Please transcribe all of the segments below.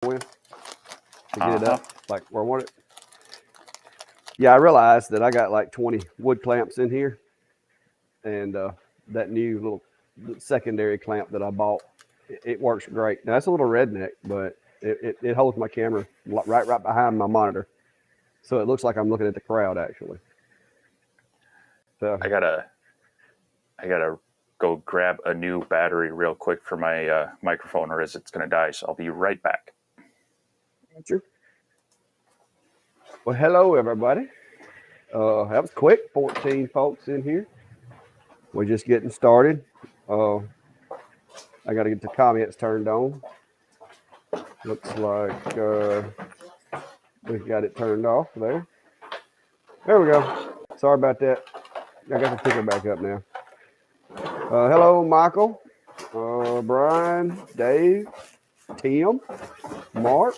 with to get it up like where I want it. Yeah, I realized that I got like 20 wood clamps in here, and that new little secondary clamp that I bought, it works great. Now, that's a little redneck, but it holds my camera right behind my monitor, so it looks like I'm looking at the crowd actually. So I gotta go grab a new battery real quick for my microphone, or is it's gonna die. So I'll be right back. sure. Well, hello everybody. That was quick. 14 folks in here. We're just getting started. I got to get the comments turned on. Looks like we've got it turned off there. There we go. Sorry about that. I got the ticker back up now. Hello, Michael, Brian, Dave, Tim, Mark.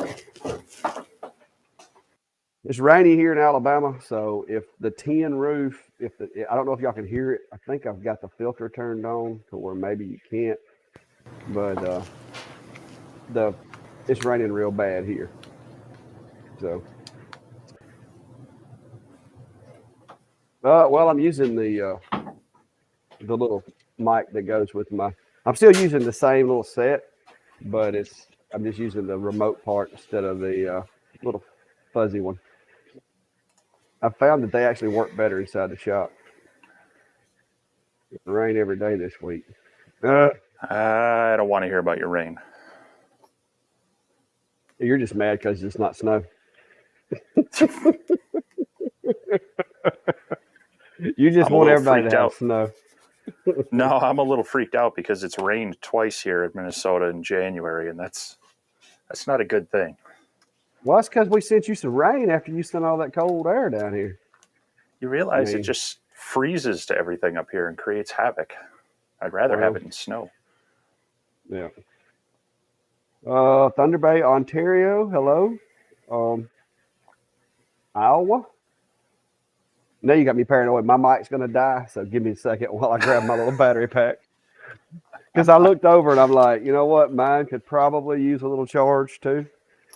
It's rainy here in Alabama, so if the tin roof, I don't know if y'all can hear it. I think I've got the filter turned on to where maybe you can't, but it's raining real bad here. So, well, I'm using the little mic that goes with my. I'm still using the same little set, but I'm just using the remote part instead of the little fuzzy one. I found that they actually work better inside the shop. It rained every day this week. I don't want to hear about your rain. You're just mad because it's not snow. You just want everybody to have snow. No, I'm a little freaked out because it's rained twice here in Minnesota in January, and that's not a good thing. Well, that's because we sent you some rain after you sent all that cold air down here. You realize it just freezes to everything up here and creates havoc. I'd rather have it in snow. Yeah. Thunder Bay, Ontario. Hello. Iowa. Now you got me paranoid. My mic's going to die, so give me a second while I grab my little battery pack. Because I looked over and I'm like, you know what? Mine could probably use a little charge too.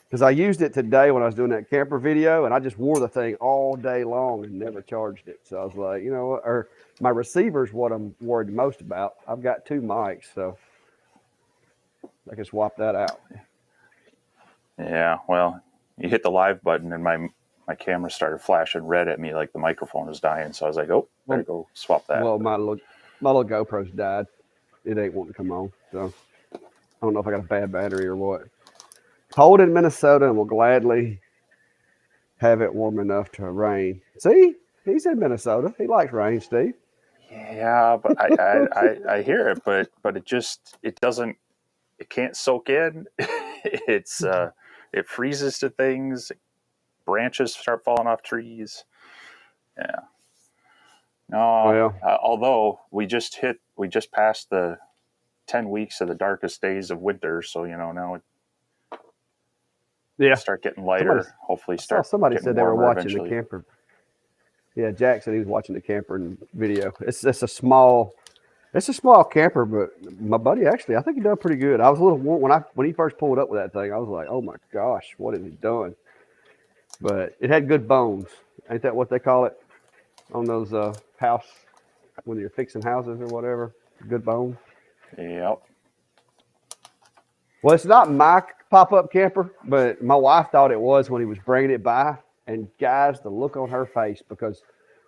Because I used it today when I was doing that camper video, and I just wore the thing all day long and never charged it. So I was like, you know what? Or my receiver's what I'm worried most about. I've got 2 mics, so I can swap that out. Yeah, well, you hit the live button and my camera started flashing red at me like the microphone was dying. So I was like, oh, better go swap that. Well, my little GoPro's died. It ain't wanting to come on. So I don't know if I got a bad battery or what. Cold in Minnesota and will gladly have it warm enough to rain. See, he's in Minnesota. He likes rain, Steve. Yeah, but I hear it, but it can't soak in. It freezes to things. Branches start falling off trees. Yeah. No. Although we just passed the 10 weeks of the darkest days of winter, so now start getting lighter. Hopefully, somebody said they were watching the camper. Yeah, Jack said he was watching the camper video. It's a small camper, but my buddy actually, I think he done pretty good. I was a little when he first pulled up with that thing, I was like, oh my gosh, what has he done? But it had good bones. Ain't that what they call it on those house when you're fixing houses or whatever? Good bones. Yep. Well, it's not my pop-up camper, but my wife thought it was when he was bringing it by. And guys, the look on her face, because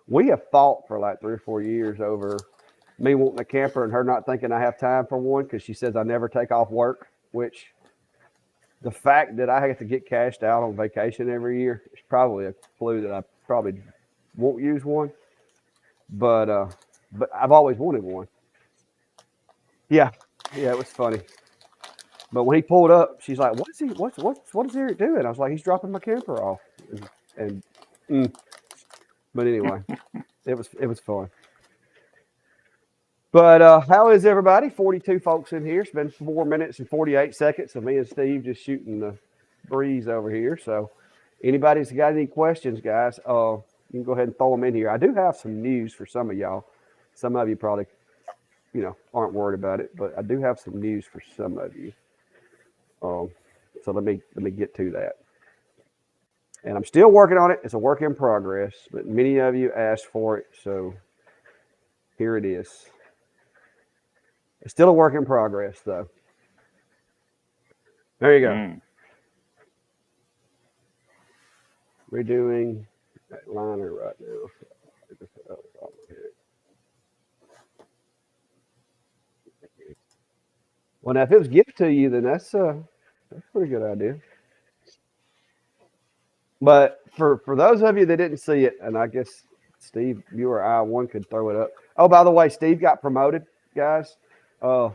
we have fought for like 3 or 4 years over me wanting a camper and her not thinking I have time for one because she says I never take off work, which the fact that I have to get cashed out on vacation every year is probably a clue that I probably won't use one. But I've always wanted one. Yeah, it was funny. But when he pulled up, she's like, "What is Eric doing?" I was like, "He's dropping my camper off." But anyway, it was fun. But how is everybody? 42 folks in here. It's been 4 minutes and 48 seconds of me and Steve just shooting the breeze over here. So anybody's got any questions, guys, you can go ahead and throw them in here. I do have some news for some of y'all. Some of you probably, aren't worried about it, but I do have some news for some of you. So let me get to that. And I'm still working on it. It's a work in progress, but many of you asked for it, so here it is. It's still a work in progress, though. There you go. Redoing that liner right now. Well, now if it was gift to you, then that's a pretty good idea. But for those of you that didn't see it, and I guess Steve, you or I, one could throw it up. Oh, by the way, Steve got promoted, guys. For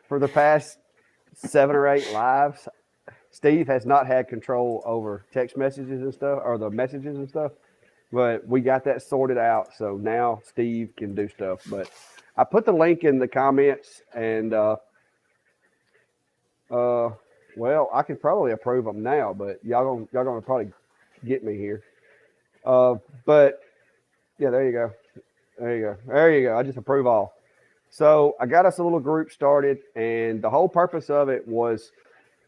the past 7 or 8 lives, Steve has not had control over text messages and stuff, or the messages and stuff. But we got that sorted out, so now Steve can do stuff. But I put the link in the comments, and well, I could probably approve them now, but y'all gonna probably get me here. But yeah, there you go. There you go. There you go. I just approve all. So I got us a little group started, and the whole purpose of it was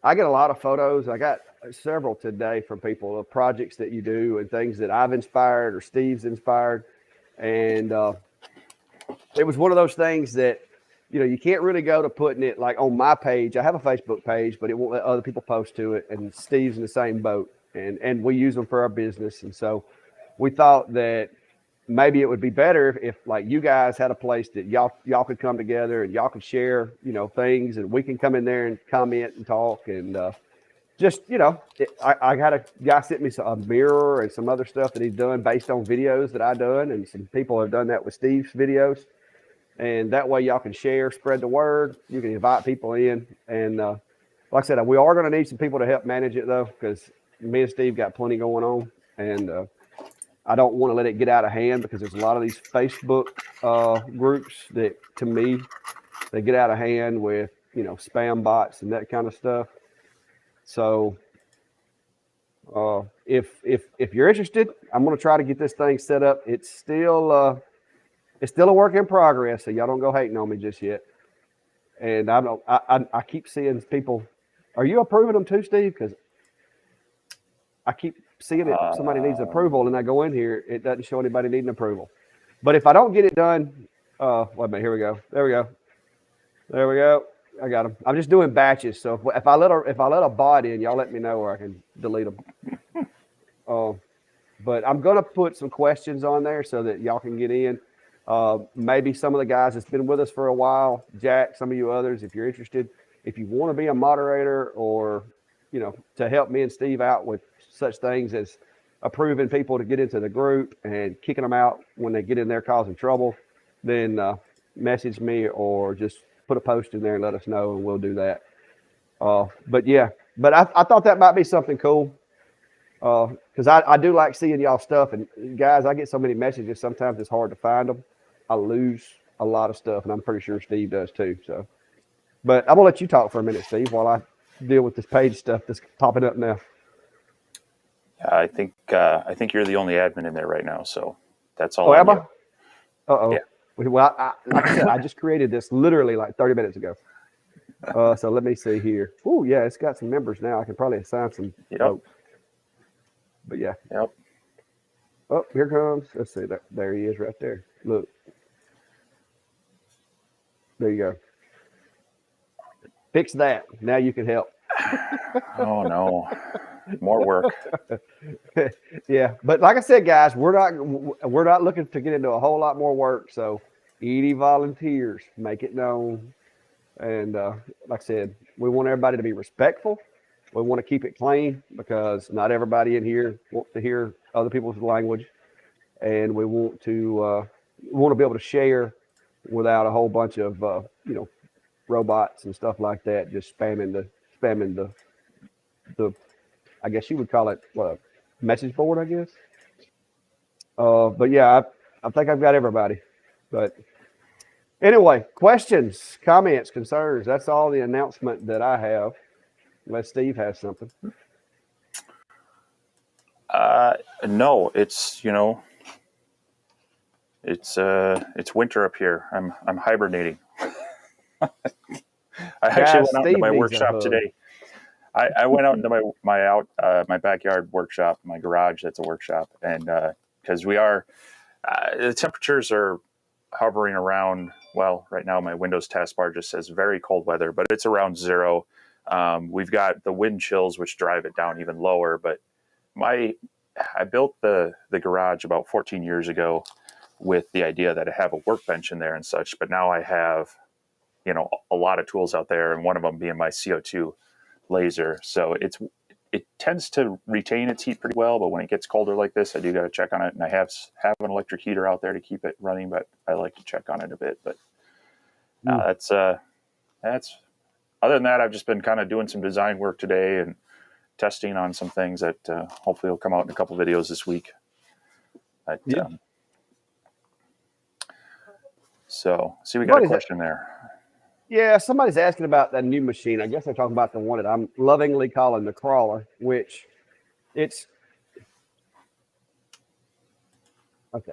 I get a lot of photos. I got several today from people of projects that you do and things that I've inspired or Steve's inspired. And it was one of those things that, you can't really go to putting it like on my page. I have a Facebook page, but it won't let other people post to it. And Steve's in the same boat, and we use them for our business. And so we thought that maybe it would be better if like you guys had a place that y'all could come together and y'all could share, things, and we can come in there and comment and talk. And just, I got a guy sent me a mirror and some other stuff that he's done based on videos that I done. And some people have done that with Steve's videos. And that way y'all can share, spread the word. You can invite people in. And like I said, we are going to need some people to help manage it, though, because me and Steve got plenty going on. And I don't want to let it get out of hand, because there's a lot of these Facebook groups that, to me, they get out of hand with, spam bots and that kind of stuff. So if you're interested, I'm going to try to get this thing set up. It's still a work in progress, so y'all don't go hating on me just yet. And I keep seeing people. Are you approving them too, Steve? Because I keep seeing it. Somebody needs approval, and I go in here, it doesn't show anybody needing approval. But if I don't get it done, wait a minute. Here we go. There we go. There we go. I got them. I'm just doing batches. So if I let a bot in, y'all let me know, or I can delete them. But I'm gonna put some questions on there so that y'all can get in. Maybe some of the guys that's been with us for a while, Jack, some of you others, if you're interested, if you want to be a moderator, or to help me and Steve out with such things as approving people to get into the group and kicking them out when they get in there causing trouble, then message me or just put a post in there and let us know, and we'll do that. But I thought that might be something cool, because I do like seeing y'all stuff. And guys, I get so many messages, sometimes it's hard to find them. I lose a lot of stuff, and I'm pretty sure Steve does too. So, but I'm gonna let you talk for a minute, Steve, while I deal with this page stuff that's popping up now. I think you're the only admin in there right now, so that's all. Am I? Uh-oh. Yeah. Well, like I said, I just created this literally like 30 minutes ago. So let me see here. Oh, yeah, it's got some members now. I can probably assign some folks. But yeah. Yep. Oh, here comes. Let's see. There he is right there. Look. There you go. Fix that. Now you can help. Oh, no. More work. Yeah. But like I said, guys, we're not looking to get into a whole lot more work. So any volunteers, make it known. And like I said, we want everybody to be respectful. We want to keep it clean, because not everybody in here wants to hear other people's language. And we want to be able to share without a whole bunch of robots and stuff like that just spamming the I guess you would call it message board, I guess. But yeah, I think I've got everybody. But anyway, questions, comments, concerns. That's all the announcement that I have. Unless Steve has something. No, it's it's winter up here. I'm hibernating. I actually went out to my workshop today. I went out into my backyard workshop, my garage. That's a workshop, and because the temperatures are hovering around. Well, right now my Windows taskbar just says very cold weather, but it's around 0. We've got the wind chills, which drive it down even lower. But I built the garage about 14 years ago with the idea that I have a workbench in there and such. But now I have, a lot of tools out there, and one of them being my CO2 laser. So it tends to retain its heat pretty well, but when it gets colder like this, I do got to check on it. And I have an electric heater out there to keep it running, but I like to check on it a bit. But that's other than that, I've just been kind of doing some design work today and testing on some things that hopefully will come out in a couple videos this week. But, so see, we got a question there. Yeah, somebody's asking about that new machine. I guess they're talking about the one that I'm lovingly calling the crawler, which it's okay.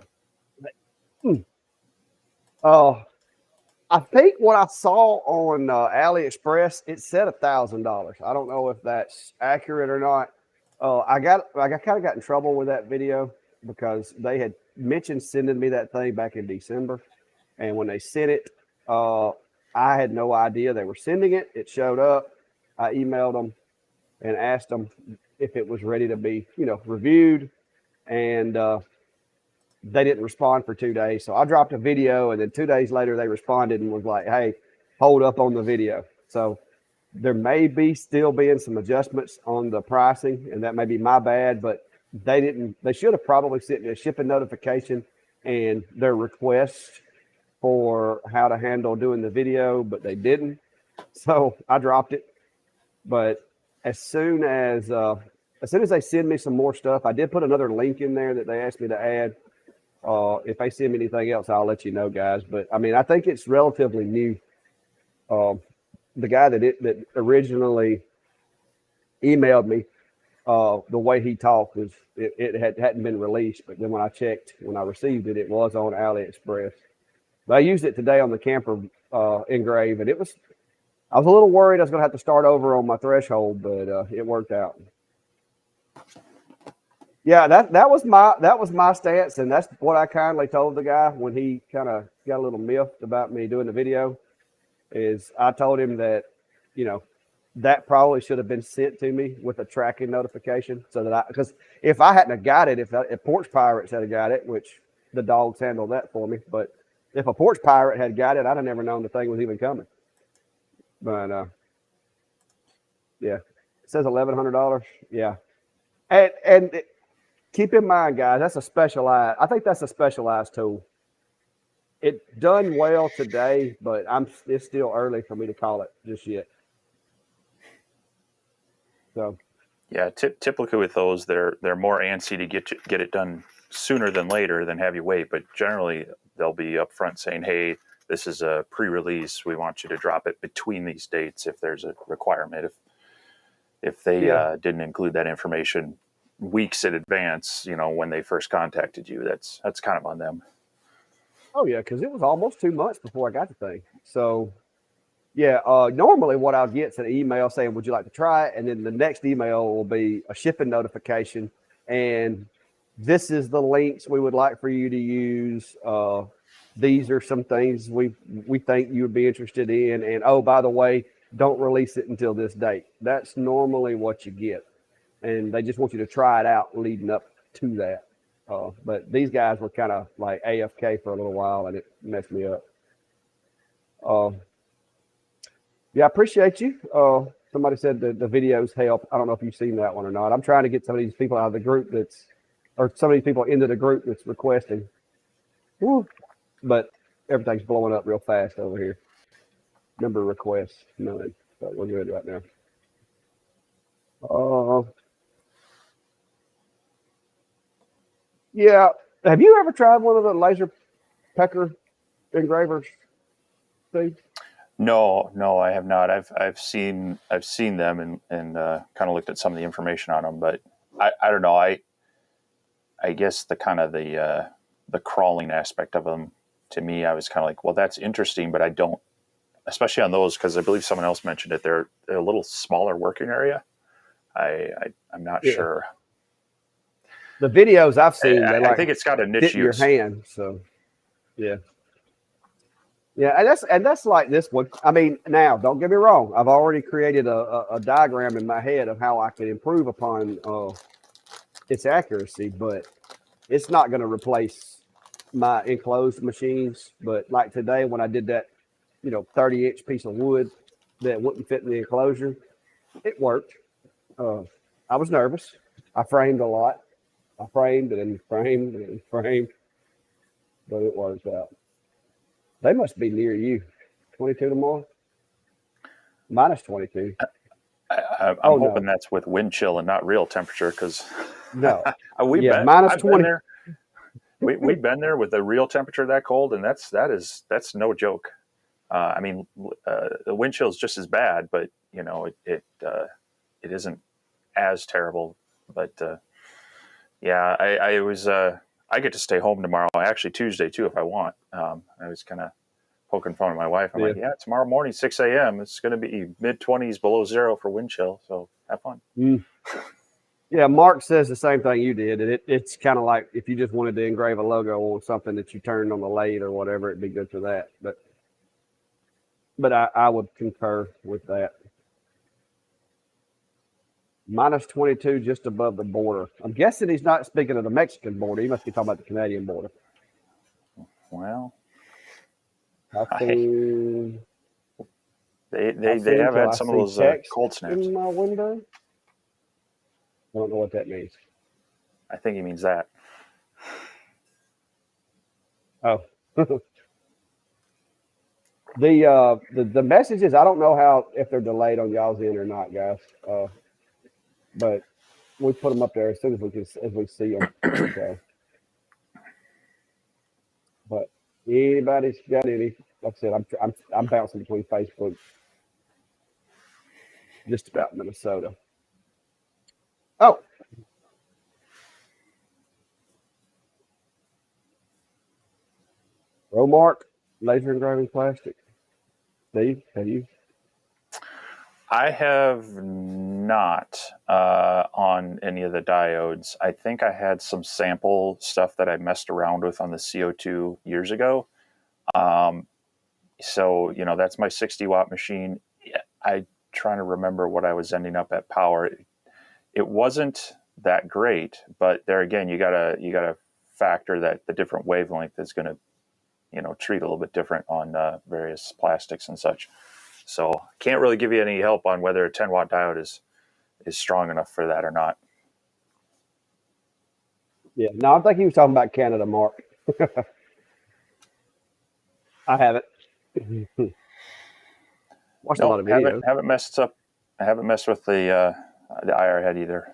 I think what I saw on AliExpress, it said $1,000. I don't know if that's accurate or not. I kind of got in trouble with that video because they had mentioned sending me that thing back in December, and when they sent it, I had no idea they were sending it. It showed up. I emailed them and asked them if it was ready to be, reviewed, and they didn't respond for 2 days. So I dropped a video, and then 2 days later they responded and was like, "Hey, hold up on the video." So there may be still being some adjustments on the pricing, and that may be my bad, but they didn't. They should have probably sent me a shipping notification and their request for how to handle doing the video, but they didn't. So I dropped it. But as soon as they send me some more stuff, I did put another link in there that they asked me to add. If they send me anything else, I'll let you know, guys. But I mean, I think it's relatively new. The guy that originally emailed me, the way he talked was it hadn't been released. But then when I received it, it was on AliExpress. But I used it today on the camper engrave, and I was a little worried I was going to have to start over on my threshold, but it worked out. Yeah, that was my stance, and that's what I kindly told the guy when he kind of got a little miffed about me doing the video. Is I told him that, that probably should have been sent to me with a tracking notification, so that because if I hadn't have got it, if Porch Pirates had got it, which the dogs handled that for me, but if a Porch Pirate had got it, I'd have never known the thing was even coming. But yeah, it says $1,100. Yeah, and keep in mind, guys, I think that's a specialized tool. It done well today, but it's still early for me to call it just yet. So, yeah, typically with those, they're more antsy to get it done sooner than later than have you wait. But generally, they'll be upfront saying, "Hey, this is a pre-release. We want you to drop it between these dates if there's a requirement." If they didn't include that information weeks in advance, when they first contacted you, that's kind of on them. Oh yeah, because it was almost 2 months before I got the thing. So yeah, normally what I'll get is an email saying, "Would you like to try it?" And then the next email will be a shipping notification, and this is the links we would like for you to use. These are some things we think you would be interested in, and oh, by the way, don't release it until this date. That's normally what you get, and they just want you to try it out leading up to that. But these guys were kind of like AFK for a little while, and it messed me up. Yeah, I appreciate you. Somebody said the videos help. I don't know if you've seen that one or not. I'm trying to get some of these people out of the group or some of these people into the group that's requesting. Woo. But everything's blowing up real fast over here. Number of requests, none. But we're good right now. Yeah. Have you ever tried one of the laser pecker engravers, Steve? No, I have not. I've seen them and kind of looked at some of the information on them, but I don't know. I guess the kind of the crawling aspect of them, to me, I was kind of like, well, that's interesting, but I don't, especially on those, because I believe someone else mentioned it. They're a little smaller working area. I'm not Yeah. sure. The videos I've seen, they I like think it's got a niche fit in your use. hand. So yeah. Yeah, and that's like this one. I mean, now don't get me wrong. I've already created a diagram in my head of how I can improve upon its accuracy, but it's not going to replace my enclosed machines. But like today, when I did that, 30-inch piece of wood that wouldn't fit in the enclosure, it worked. Uh, I was nervous. I framed a lot. I framed and framed and framed, but it worked out. They must be near you. 22 tomorrow? Minus 22. I'm Oh, hoping no. that's with wind chill and not real temperature because No. we've Yeah, been minus I've been 20. there. We've been there with the real temperature that cold, and that's no joke. I mean, the wind chill is just as bad, but it isn't as terrible. But yeah, I was I get to stay home tomorrow. Actually, Tuesday too, if I want. I was kind of poking fun at my wife. I'm Yeah. like, yeah, tomorrow morning, 6 a.m. It's going to be mid-20s below zero for wind chill. So have fun. Mm. Yeah, Mark says the same thing you did. It's kind of like if you just wanted to engrave a logo on something that you turned on the lathe or whatever, it'd be good for that. But I would concur with that. Minus 22 just above the border. I'm guessing he's not speaking of the Mexican border. He must be talking about the Canadian border. Well, How soon? How they soon have till had I some of see those text cold snaps. in my window? I don't know what that means. I think he means that. Oh. The messages, I don't know how if they're delayed on y'all's end or not, guys. But we put them up there as soon as we see them. So, but anybody's got any? Like I said, I'm bouncing between Facebook, just about Minnesota. Oh, Romark, laser engraving plastic. Steve, have you? I have not on any of the diodes. I think I had some sample stuff that I messed around with on the CO2 years ago. Um, so, that's my 60-watt machine. I trying to remember what I was ending up at power. It wasn't that great, but there again, you gotta factor that the different wavelength is going to treat a little bit different on various plastics and such. So can't really give you any help on whether a 10-watt diode is strong enough for that or not. Yeah. No, I think he was talking about Canada, Mark. I haven't. Watched a lot Nope, of haven't videos. haven't messed up. I haven't messed with the IR head either.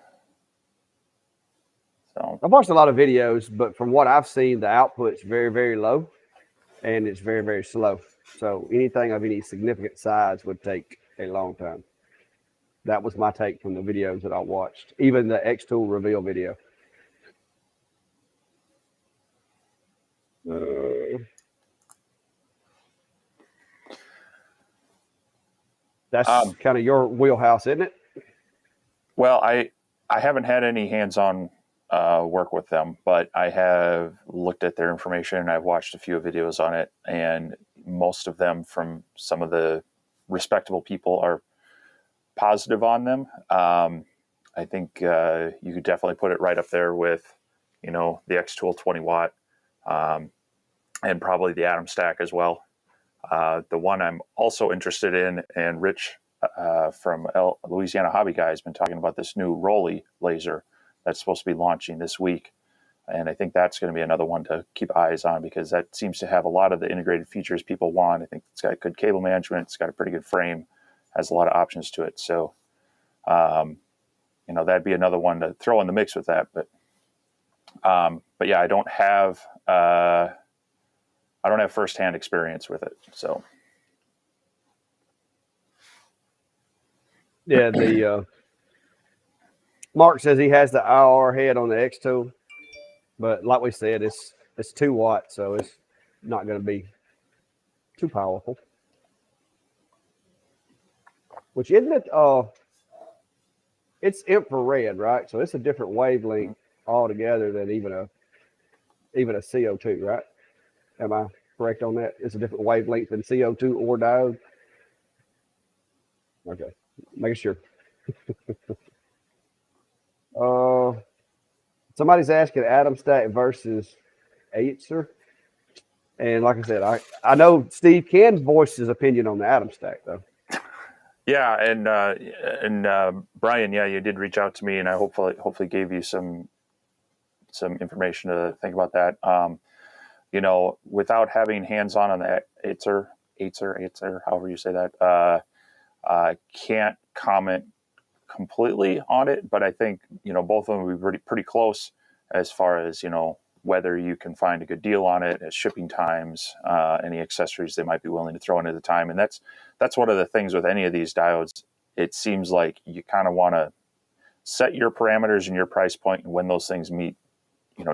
So I've watched a lot of videos, but from what I've seen, the output's very, very low and it's very, very slow. So anything of any significant size would take a long time. That was my take from the videos that I watched, even the X Tool reveal video. That's kind of your wheelhouse, isn't it? well, I haven't had any hands-on work with them, but I have looked at their information. I've watched a few videos on it, and most of them from some of the respectable people are positive on them. I think you could definitely put it right up there with, the X Tool 20-watt, and probably the Atom Stack as well. The one I'm also interested in, and Rich from Louisiana Hobby Guy has been talking about this new Rolly laser that's supposed to be launching this week. And I think that's going to be another one to keep eyes on because that seems to have a lot of the integrated features people want. I think it's got good cable management. It's got a pretty good frame, has a lot of options to it. So, that'd be another one to throw in the mix with that. But yeah, I don't have firsthand experience with it. So Yeah, the Mark says he has the IR head on the X Tool, but like we said, it's 2 watts, so it's not going to be too powerful. Which isn't it? it's infrared, right? So it's a different wavelength altogether than even a CO2, right? Am I correct on that? It's a different wavelength than CO2 or diode. Okay, making sure. Uh, Somebody's asking Atom Stack versus Aether. And like I said, I know Steve can voice his opinion on the Atom Stack, though. Yeah, and Brian, yeah, you did reach out to me, and I hopefully gave you some information to think about that. Without having hands on the Aether, however you say that, I can't comment completely on it, but I think both of them will be pretty close as far as whether you can find a good deal on it, as shipping times, any accessories they might be willing to throw in at the time, and that's one of the things with any of these diodes. It seems like you kind of want to set your parameters and your price point, and when those things meet,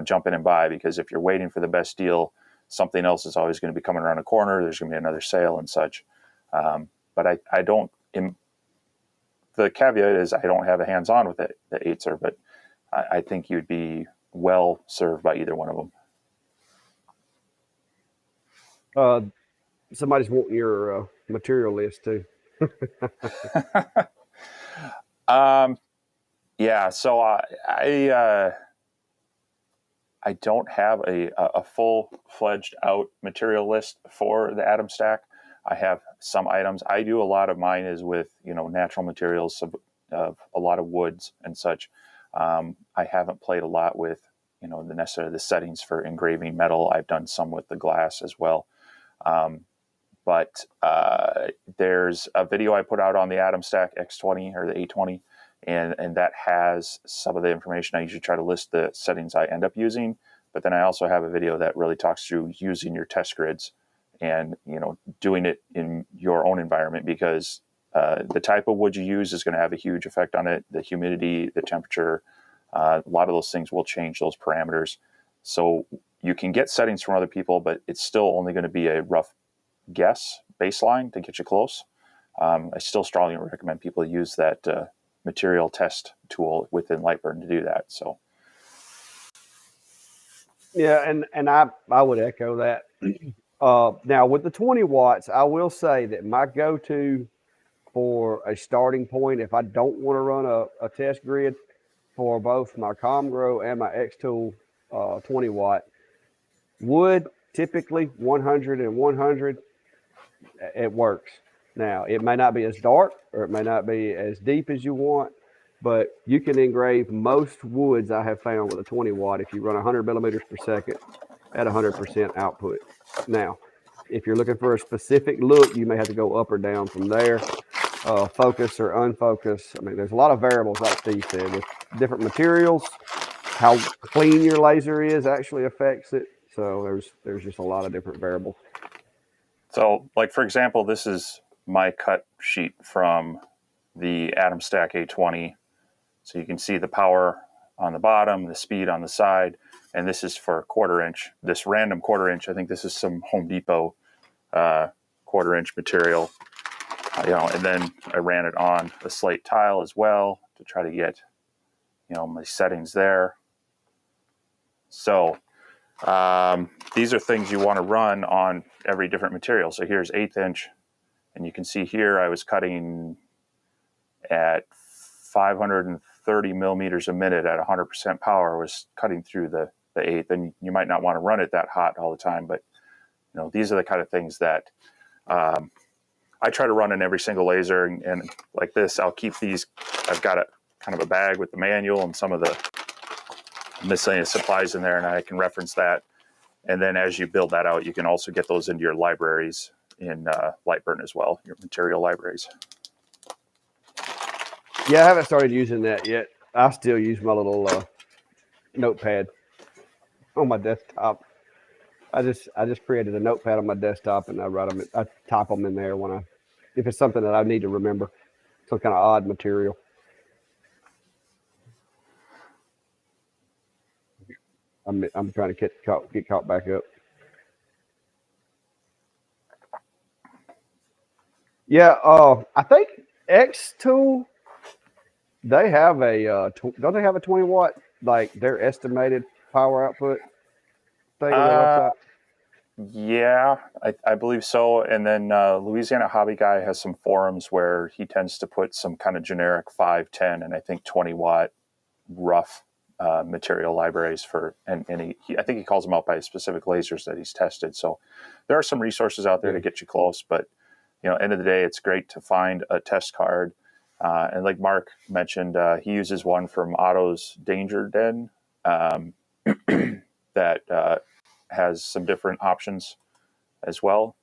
jump in and buy, because if you're waiting for the best deal, something else is always going to be coming around a corner. There's going to be another sale and such. But I don't. The caveat is I don't have a hands-on with it, the Aether, but I think you'd be well served by either one of them. Somebody's wanting your material list too. Yeah. So I don't have a full-fledged out material list for the Atom Stack. I have some items. I do a lot of mine is with natural materials, of a lot of woods and such. I haven't played a lot with the settings for engraving metal. I've done some with the glass as well. But there's a video I put out on the Atom Stack X20 or the A20, and that has some of the information. I usually try to list the settings I end up using, but then I also have a video that really talks through using your test grids and doing it in your own environment, because the type of wood you use is going to have a huge effect on it. The humidity, the temperature, a lot of those things will change those parameters. So you can get settings from other people, but it's still only going to be a rough guess baseline to get you close. I still strongly recommend people use that material test tool within Lightburn to do that. So yeah, and I would echo that. Now with the 20 watts, I will say that my go-to for a starting point, if I don't want to run a test grid for both my ComGrow and my X-Tool 20 watt, wood typically 100 and 100, it works. Now it may not be as dark or it may not be as deep as you want, but you can engrave most woods I have found with a 20 watt if you run 100 millimeters per second at 100% output. Now, if you're looking for a specific look, you may have to go up or down from there, focus or unfocus. I mean, there's a lot of variables, like Steve said, with different materials. How clean your laser is actually affects it. So there's just a lot of different variables. So, like for example, this is my cut sheet from the Atom Stack A20. So you can see the power on the bottom, the speed on the side, and this is for a 1/4 inch. This random 1/4 inch, I think this is some Home Depot 1/4 inch material. And then I ran it on the slate tile as well to try to get my settings there. So these are things you want to run on every different material. So here's 1/8 inch, and you can see here I was cutting at 530 millimeters a minute at 100% power. Was cutting through the 1/8, and you might not want to run it that hot all the time, but these are the kind of things that I try to run in every single laser. And like this, I'll keep these. I've got a kind of a bag with the manual and some of the miscellaneous supplies in there, and I can reference that. And then as you build that out, you can also get those into your libraries in Lightburn as well, your material libraries. Yeah, I haven't started using that yet. I still use my little notepad on my desktop. I just created a notepad on my desktop, and I type them in there if it's something that I need to remember, some kind of odd material. I'm trying to get caught back up. Yeah, I think X-Tool They have don't they have a 20 watt, like their estimated power output thing on their Uh, website? yeah, I believe so. And then Louisiana Hobby Guy has some forums where he tends to put some kind of generic 5, 10, and I think 20 watt rough material libraries for, and I think he calls them out by specific lasers that he's tested. So there are some resources out there Yeah. to get you close, but end of the day, it's great to find a test card. And like Mark mentioned, he uses one from Otto's Danger Den um, that has some different options as well.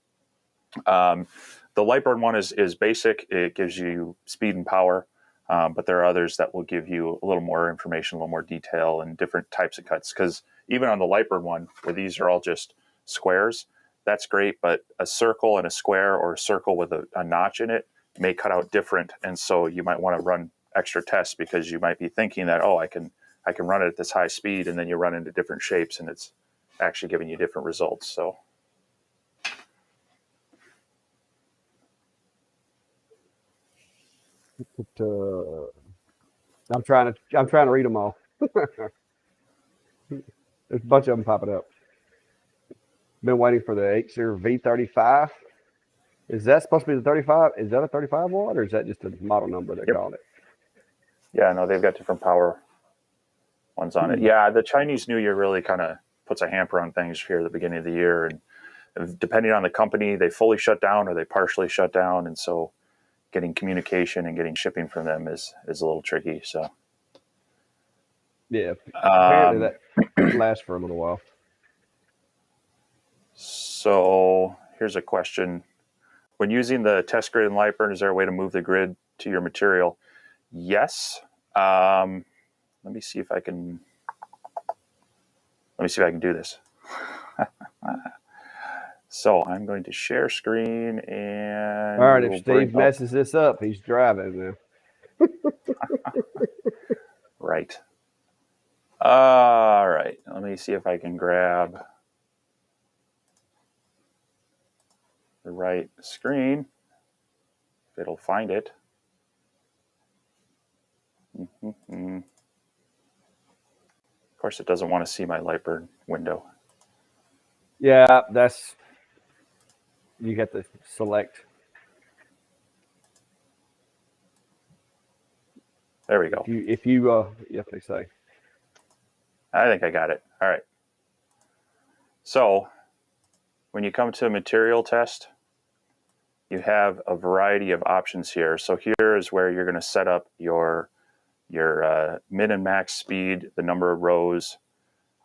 Um, the Lightburn one is basic. It gives you speed and power, but there are others that will give you a little more information, a little more detail, and different types of cuts. Because even on the Lightburn one, where these are all just squares, that's great. But a circle and a square, or a circle with a notch in it, may cut out different, and so you might want to run extra tests because you might be thinking that, oh, I can run it at this high speed, and then you run into different shapes, and it's actually giving you different results. So. I'm trying to read them all. There's a bunch of them popping up. Been waiting for the Acer V35. Is that supposed to be the 35? Is that a 35 watt, or is that just a model number they Yep. called it? Yeah, no, they've got different power ones on it. Yeah, the Chinese New Year really kind of puts a hamper on things here at the beginning of the year, and depending on the company, they fully shut down or they partially shut down, and so getting communication and getting shipping from them is a little tricky. So, Yeah. Apparently um, that lasts for a little while. so here's a question: when using the test grid and Lightburn, is there a way to move the grid to your material? Yes. Let me see if I can. Let me see if I can do this. So I'm going to share screen, All and right. we If will bring Steve up. messes this up, he's driving now. Right. All right. Let me see if I can grab the right screen. If it'll find it. Mm-hmm. Of course, it doesn't want to see my Lightburn window. Yeah, you got to select. There we go. If you they say. I think I got it. All right. So when you come to a material test, you have a variety of options here. So here is where you're going to set up your min and max speed, the number of rows,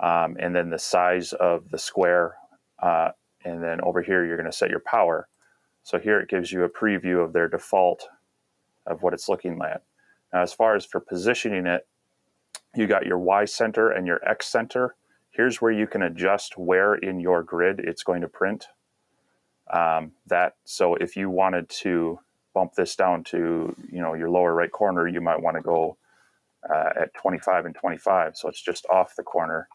and then the size of the square. And then over here, you're going to set your power. So here it gives you a preview of their default of what it's looking at. Now, as far as for positioning it, you got your Y center and your X center. Here's where you can adjust where in your grid it's going to print. So if you wanted to bump this down to your lower right corner, you might want to go at 25 and 25. So it's just off the corner.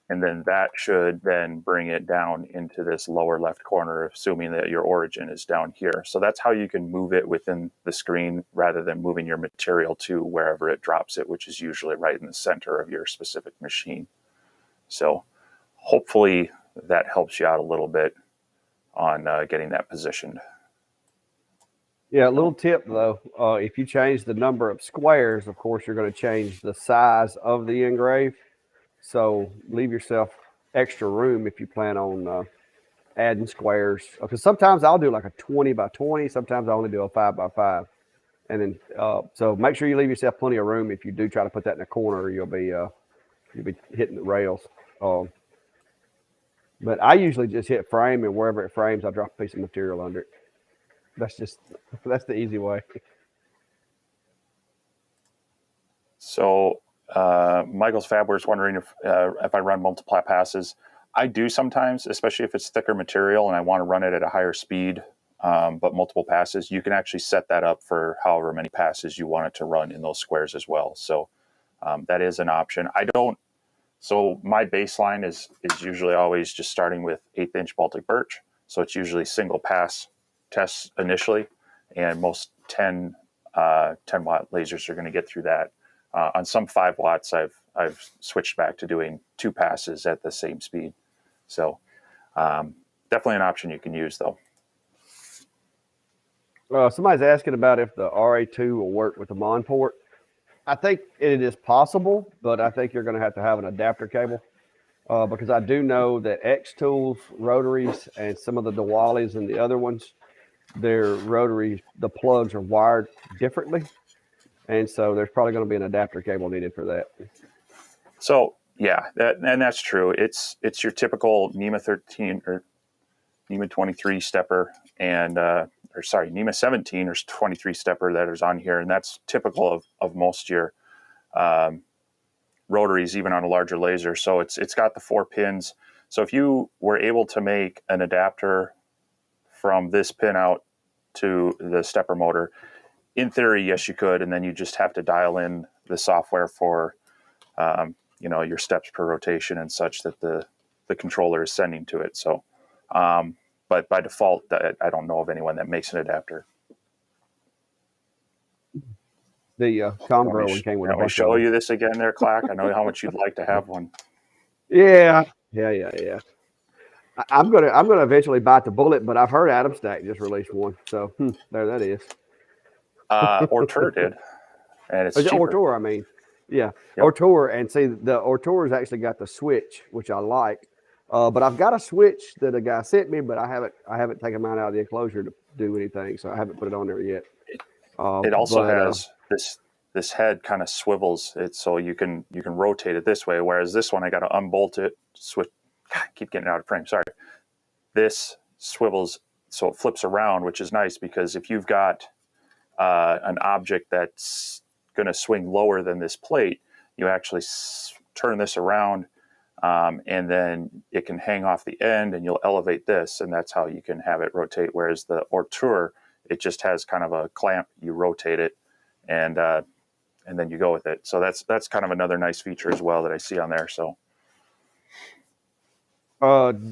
And then that should then bring it down into this lower left corner, assuming that your origin is down here. So that's how you can move it within the screen rather than moving your material to wherever it drops it, which is usually right in the center of your specific machine. So hopefully that helps you out a little bit on getting that positioned. Yeah, a little tip though. If you change the number of squares, of course, you're going to change the size of the engrave. So leave yourself extra room if you plan on adding squares. Because sometimes I'll do like a 20 by 20. Sometimes I only do a 5 by 5. And then, so make sure you leave yourself plenty of room. If you do try to put that in a corner, you'll be hitting the rails. But I usually just hit frame, and wherever it frames, I drop a piece of material under it. That's the easy way. So Michael's Fabware is wondering if I run multiply passes. I do sometimes, especially if it's thicker material and I want to run it at a higher speed, but multiple passes. You can actually set that up for however many passes you want it to run in those squares as well. So that is an option. So my baseline is usually always just starting with 1/8 inch Baltic birch. So it's usually single pass tests initially, and most 10 10-watt lasers are going to get through that. On some 5 watts, I've switched back to doing 2 passes at the same speed. So definitely an option you can use, though. Somebody's asking about if the RA2 will work with the MON port. I think it is possible, but I think you're going to have an adapter cable because I do know that X Tools rotaries and some of the Diwalis and the other ones, their rotaries, the plugs are wired differently. And so there's probably going to be an adapter cable needed for that. So yeah, that's true. It's your typical NEMA 13 or NEMA 23 stepper and NEMA 17 or 23 stepper that is on here, and that's typical of most your rotaries, even on a larger laser. So it's got the 4 pins. So if you were able to make an adapter from this pin out to the stepper motor, in theory, yes, you could, and then you just have to dial in the software for your steps per rotation and such that the controller is sending to it. So, but by default, I don't know of anyone that makes an adapter. The Comgrow one came with a bunch. Show you this again, there, Clack. I know how much you'd like to have one. Yeah. I'm gonna eventually bite the bullet, but I've heard Adam Stack just released one, so there that is. Ortur did, and it's cheaper. Ortur, I mean, yeah, yep. Ortur, and see the Ortur's actually got the switch, which I like, but I've got a switch that a guy sent me, but I haven't taken mine out of the enclosure to do anything, so I haven't put it on there yet. It also has this head kind of swivels it, so you can rotate it this way. Whereas this one, I got to unbolt it. Switch. God, I keep getting out of frame. Sorry. This swivels, so it flips around, which is nice because if you've got an object that's going to swing lower than this plate, you actually turn this around, and then it can hang off the end, and you'll elevate this, and that's how you can have it rotate. Whereas the Ortur, it just has kind of a clamp. You rotate it, and then you go with it. So that's kind of another nice feature as well that I see on there. So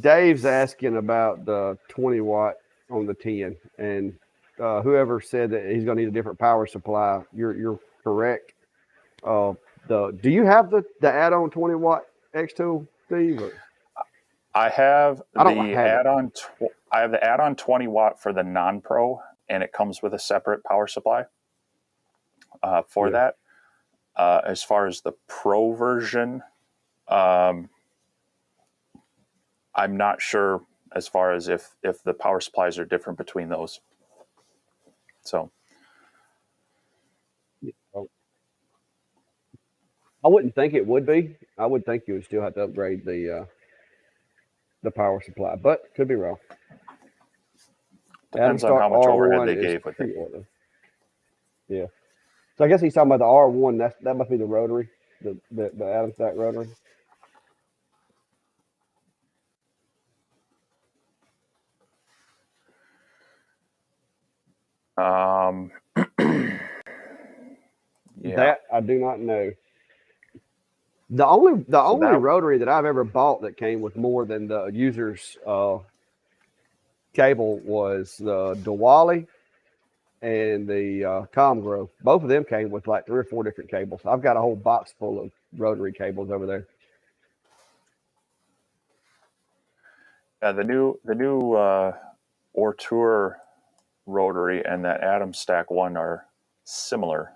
Dave's asking about the 20 watt on the 10, and whoever said that he's going to need a different power supply, you're correct. Do you have the add-on 20 watt X tool, Steve? Or? I have the add-on 20 watt for the non-pro, and it comes with a separate power supply for that. As far as the pro version, I'm not sure as far as if the power supplies are different between those. So I wouldn't think it would be. I would think you would still have to upgrade the power supply, but could be wrong. Depends on how much overhead they gave with it. Yeah. So I guess he's talking about the R1. That must be the rotary, the Adam Stack rotary. Yeah. That I do not know. The only rotary that I've ever bought that came with more than the user's cable was the Diwali and the Comgrow. Both of them came with like 3 or 4 different cables. I've got a whole box full of rotary cables over there. The new Ortur rotary and that Adam Stack one are similar.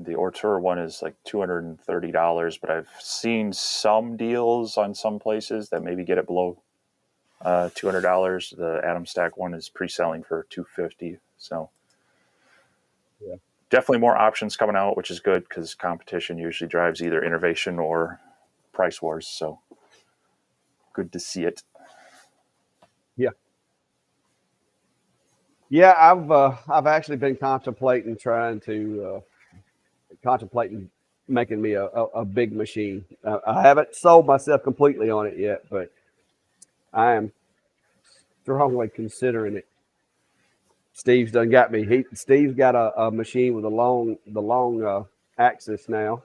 The Ortur one is like $230, but I've seen some deals on some places that maybe get it below $200. The Adam Stack one is pre-selling for $250. So definitely more options coming out, which is good because competition usually drives either innovation or price wars. So good to see it. Yeah, I've actually been contemplating making me a big machine. I haven't sold myself completely on it yet, but I am strongly considering it. Steve's done got me. Steve's got a machine with the long axis now,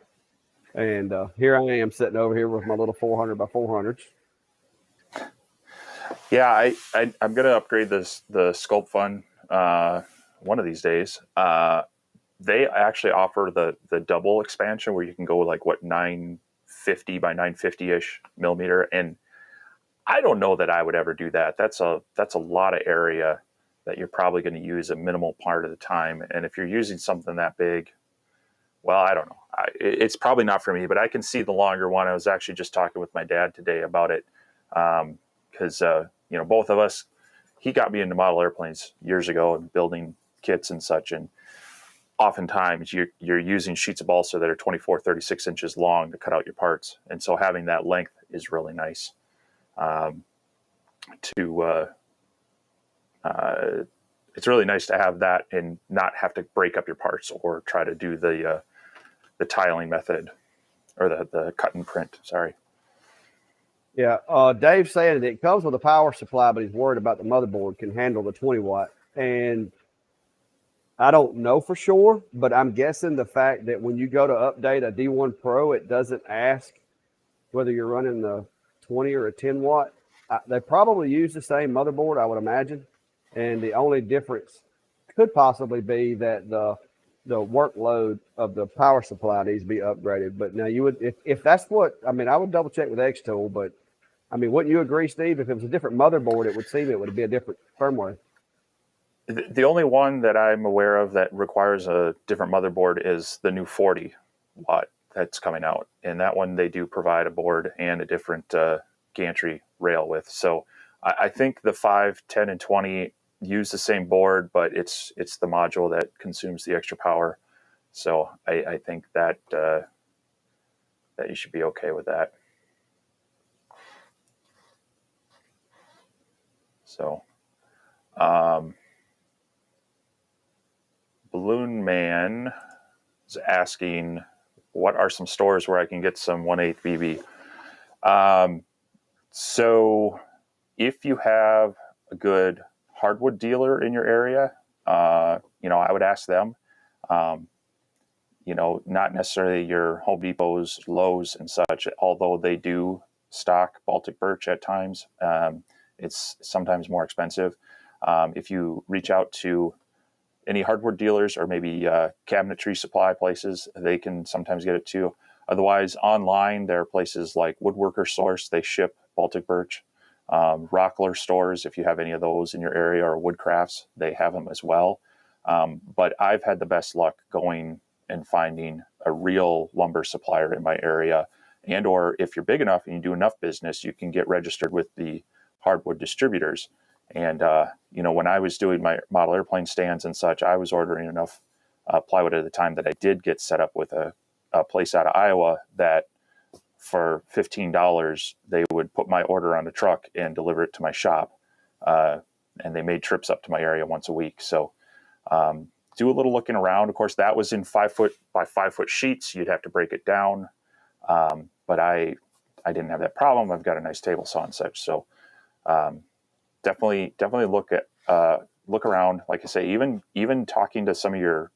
and here I am sitting over here with my little 400 by 400s. Yeah, I'm gonna upgrade the Sculpt Fun one of these days. They actually offer the double expansion where you can go like 950 by 950 ish millimeter, and I don't know that I would ever do that. That's a lot of area that you're probably going to use a minimal part of the time. And if you're using something that big, well, I don't know. It's probably not for me, but I can see the longer one. I was actually just talking with my dad today about it because, both of us, he got me into model airplanes years ago and building kits and such. And oftentimes you're using sheets of balsa that are 24, 36 inches long to cut out your parts. And so having that length is really nice. It's really nice to have that and not have to break up your parts or try to do the tiling method or the cut and print. Sorry. Yeah. Dave's saying that it comes with a power supply, but he's worried about the motherboard can handle the 20 watt. And I don't know for sure, but I'm guessing the fact that when you go to update a D1 Pro, it doesn't ask whether you're running the 20 or a 10 watt. They probably use the same motherboard, I would imagine. And the only difference could possibly be that the workload of the power supply needs to be upgraded. But now you would, if that's what, I mean, I would double check with X-Tool, but I mean, wouldn't you agree, Steve? If it was a different motherboard, it would seem it would be a different firmware. The only one that I'm aware of that requires a different motherboard is the new 40 watt that's coming out. And that one, they do provide a board and a different gantry rail with. So I think the 5, 10, and 20 use the same board, but it's the module that consumes the extra power. So I think that that you should be okay with that. So Balloon Man is asking, what are some stores where I can get some 1/8 BB? So if you have a good hardwood dealer in your area, I would ask them. Not necessarily your Home Depots, Lowe's, and such, although they do stock Baltic birch at times. It's sometimes more expensive. If you reach out to any hardwood dealers or maybe cabinetry supply places, they can sometimes get it too. Otherwise, online, there are places like Woodworker Source. They ship Baltic birch. Rockler stores, if you have any of those in your area, or Woodcrafts, they have them as well. But I've had the best luck going and finding a real lumber supplier in my area. And or if you're big enough and you do enough business, you can get registered with the hardwood distributors. And, when I was doing my model airplane stands and such, I was ordering enough plywood at the time that I did get set up with a place out of Iowa that for $15, they would put my order on a truck and deliver it to my shop. And they made trips up to my area once a week. So do a little looking around. Of course, that was in 5 foot by 5 foot sheets. You'd have to break it down. But I didn't have that problem. I've got a nice table saw and such. So definitely look around. Like I say, even talking to some of your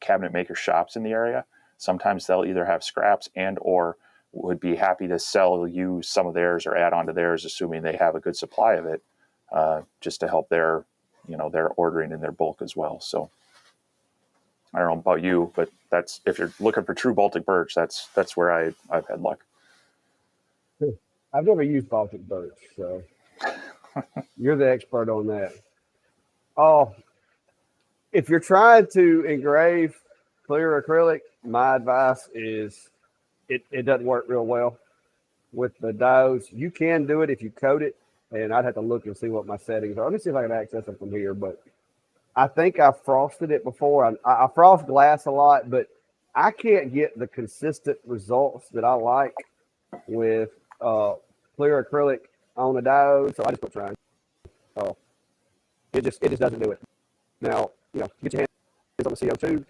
cabinet maker shops in the area, sometimes they'll either have scraps and or would be happy to sell you some of theirs or add on to theirs, assuming they have a good supply of it, just to help their ordering in their bulk as well. So I don't know about you, but that's, if you're looking for true Baltic birch, that's where I've had luck. I've never used Baltic birch, so you're the expert on that. Oh, if you're trying to engrave clear acrylic, my advice is it doesn't work real well with the diodes. You can do it if you coat it, and I'd have to look and see what my settings are. Let me see if I can access them from here, but I think I frosted it before. I frost glass a lot, but I can't get the consistent results that I like with clear acrylic on the diode, so I just quit trying. It just doesn't do it. Now, get your hands on the CO2.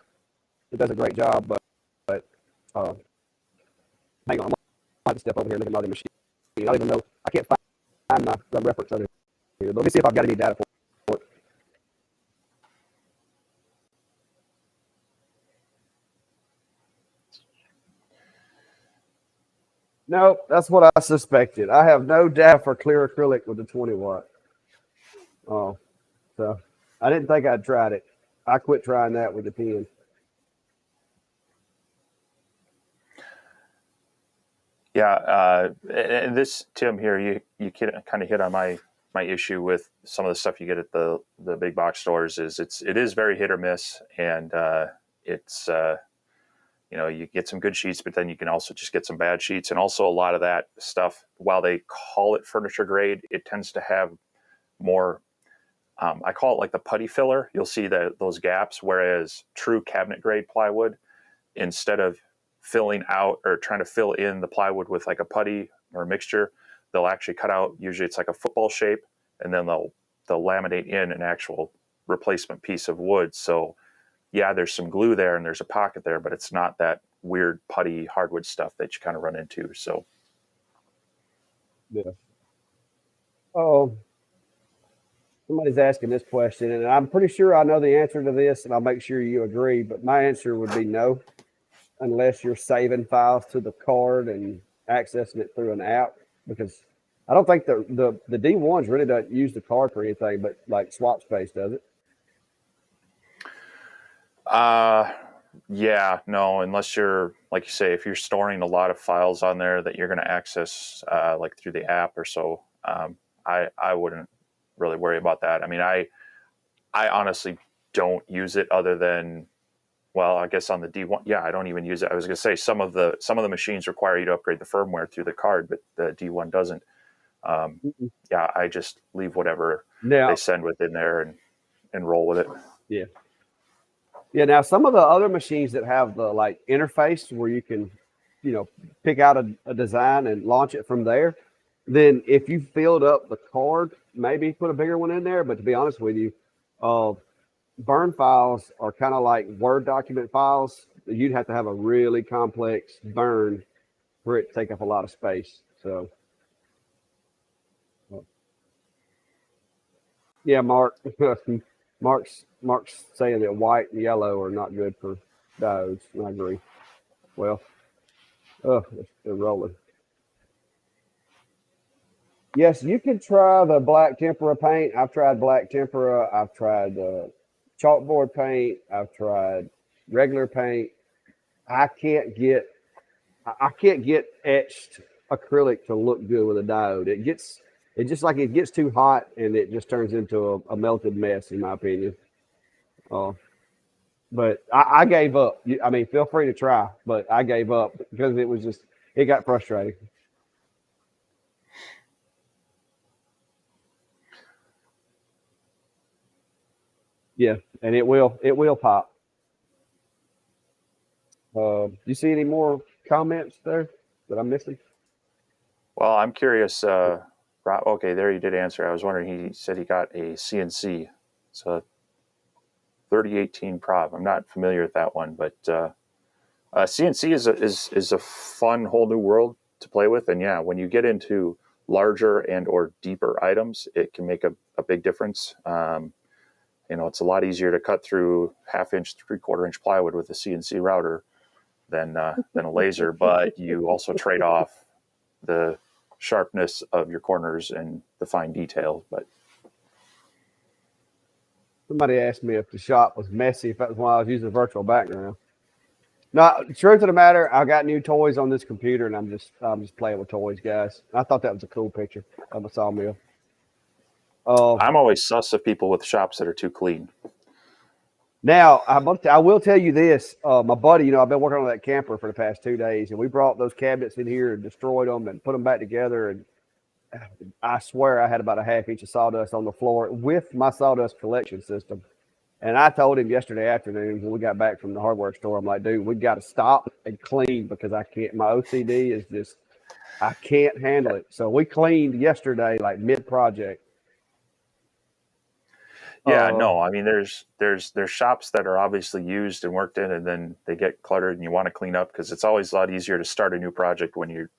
It does a great job, but hang on, I'm going to step over here and look at my other machine. I don't even know. I can't find the reference over here, but let me see if I've got any data for it. No, that's what I suspected. I have no data for clear acrylic with the 20 watt. So I didn't think I'd tried it. I quit trying that with the pen. Yeah, and this Tim here, you kind of hit on my issue with some of the stuff you get at the big box stores. Is it is very hit or miss, and it's you get some good sheets, but then you can also just get some bad sheets, and also a lot of that stuff. While they call it furniture grade, it tends to have more. I call it like the putty filler. You'll see those gaps, whereas true cabinet grade plywood, instead of filling out or trying to fill in the plywood with like a putty or a mixture, they'll actually cut out. Usually, it's like a football shape, and then they'll laminate in an actual replacement piece of wood. So yeah, there's some glue there and there's a pocket there, but it's not that weird putty hardwood stuff that you kind of run into. So Yeah. Oh, somebody's asking this question, and I'm pretty sure I know the answer to this, and I'll make sure you agree. But my answer would be no, unless you're saving files to the card and accessing it through an app. Because I don't think the D1s really don't use the card for anything, but like Swap Space does it. Uh, yeah, no, unless you're, like you say, if you're storing a lot of files on there that you're going to access like through the app or so, I wouldn't really worry about that. I mean, I honestly don't use it other than, well, I guess on the D1, yeah, I don't even use it. I was going to say some of the machines require you to upgrade the firmware through the card, but the D1 doesn't. Yeah, I just leave whatever Now, they send within there and roll with it. yeah, yeah. Now, some of the other machines that have the like interface where you can, pick out a design and launch it from there. Then, if you filled up the card, maybe put a bigger one in there. But to be honest with you, uh, burn files are kind of like Word document files. You'd have to have a really complex burn for it to take up a lot of space. So, yeah, Mark, Mark's saying that white and yellow are not good for diodes. And I agree. Well, they're rolling. Yes, you can try the black tempera paint. I've tried black tempera. I've tried chalkboard paint. I've tried regular paint. I can't get I can't get etched acrylic to look good with a diode. It gets too hot and it just turns into a melted mess, in my opinion. Uh, but I gave up. I mean, feel free to try, but I gave up because it got frustrating. Yeah, and it will pop. You see any more comments there that I'm missing? Well, I'm curious. Okay, there you did answer. I was wondering. He said he got a CNC, so 3018 Prov. I'm not familiar with that one, but CNC is a fun whole new world to play with. And yeah, when you get into larger and or deeper items, it can make a big difference. It's a lot easier to cut through 1/2 inch, 3/4 inch plywood with a CNC router than a laser, but you also trade off the sharpness of your corners and the fine detail. But Somebody asked me if the shop was messy, if that was why I was using a virtual background. No, truth of the matter, I got new toys on this computer, and I'm just playing with toys, guys. I thought that was a cool picture of a sawmill. Uh, I'm always sus of people with shops that are too clean. Now, I will tell you this. My buddy, I've been working on that camper for the past 2 days, and we brought those cabinets in here and destroyed them and put them back together. And I swear I had about a 1/2 inch of sawdust on the floor with my sawdust collection system. And I told him yesterday afternoon when we got back from the hardware store, I'm like, dude, we got to stop and clean because I can't. My OCD is just, I can't handle it. So we cleaned yesterday, like mid project. Yeah, no, I mean there's shops that are obviously used and worked in, and then they get cluttered, and you want to clean up because it's always a lot easier to start a new project when you're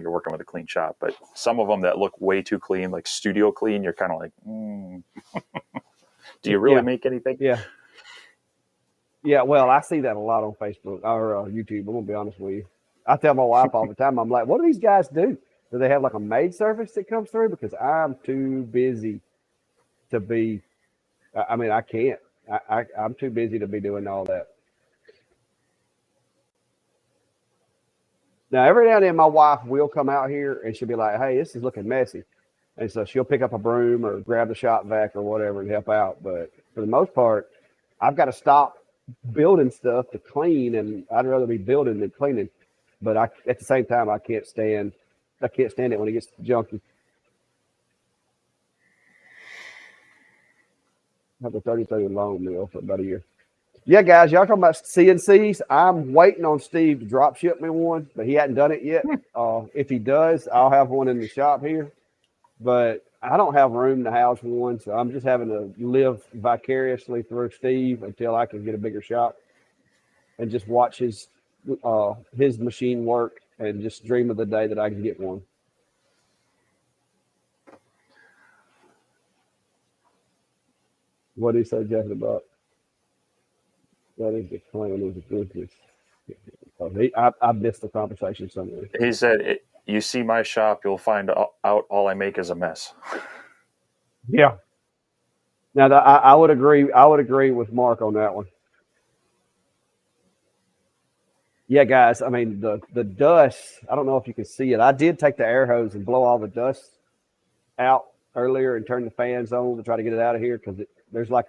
working with a clean shop. But some of them that look way too clean, like studio clean, you're kind of like, do you really make anything? Yeah. Yeah, well, I see that a lot on Facebook or YouTube. I'm gonna be honest with you. I tell my wife all the time. I'm like, "What do these guys do? Do they have like a maid service that comes through? Because I'm too busy to be. I mean, I can't. I'm too busy to be doing all that. Now, every now and then, my wife will come out here and she'll be like, "Hey, this is looking messy," and so she'll pick up a broom or grab the shop vac or whatever and help out. But for the most part, I've got to stop building stuff to clean, and I'd rather be building than cleaning. But at the same time, I can't stand it when it gets junky. I have a 30-30 loan meal for about a year. Yeah, guys, y'all talking about CNCs. I'm waiting on Steve to drop ship me one, but he hadn't done it yet. If he does, I'll have one in the shop here. But I don't have room to house one, so I'm just having to live vicariously through Steve until I can get a bigger shop and just watch his machine work and just dream of the day that I can get one. What do you say, Jeff, about that? Is the plan of the business? I missed the conversation somewhere. He said, "You see my shop, you'll find out all I make is a mess." Yeah. Now, I would agree. I would agree with Mark on that one. Yeah, guys. I mean, the dust. I don't know if you can see it. I did take the air hose and blow all the dust out earlier and turn the fans on to try to get it out of here because there's like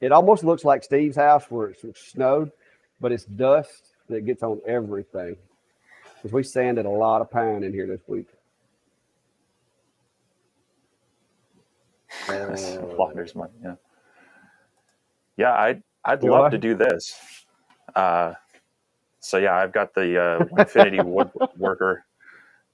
it almost looks like Steve's house where it's snowed, but it's dust that gets on everything. Because we sanded a lot of pine in here this week. There's money. Yeah. I'd love to do this. So yeah, I've got the Infinity Woodworker,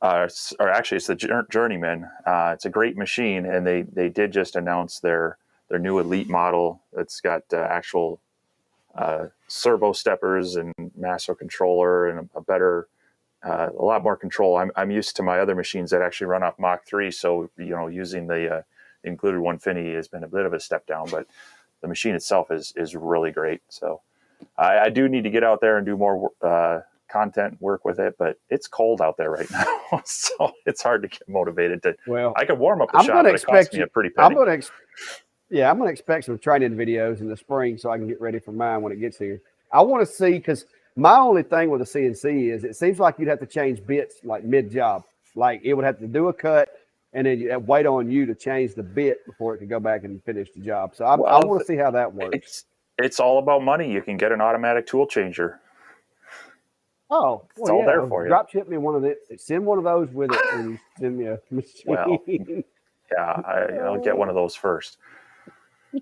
or actually it's the Journeyman. It's a great machine, and they did just announce their new Elite model. It's got actual servo steppers and master controller and a better, a lot more control. I'm used to my other machines that actually run off Mach 3, so using the included Infinity has been a bit of a step down, but the machine itself is really great. So I do need to get out there and do more content work with it, but it's cold out there right now, so it's hard to get motivated to. Well, I could warm up the shop, but it costs me a pretty penny. I'm going to expect some training videos in the spring so I can get ready for mine when it gets here. I want to see, because my only thing with the CNC is it seems like you'd have to change bits like mid-job. Like it would have to do a cut and then you wait on you to change the bit before it can go back and finish the job. So I want to see how that works. It's all about money. You can get an automatic tool changer. Oh, it's all there for you. Drop ship me one of it. Send one of those with it and send me a machine. Well, yeah, I'll get one of those first.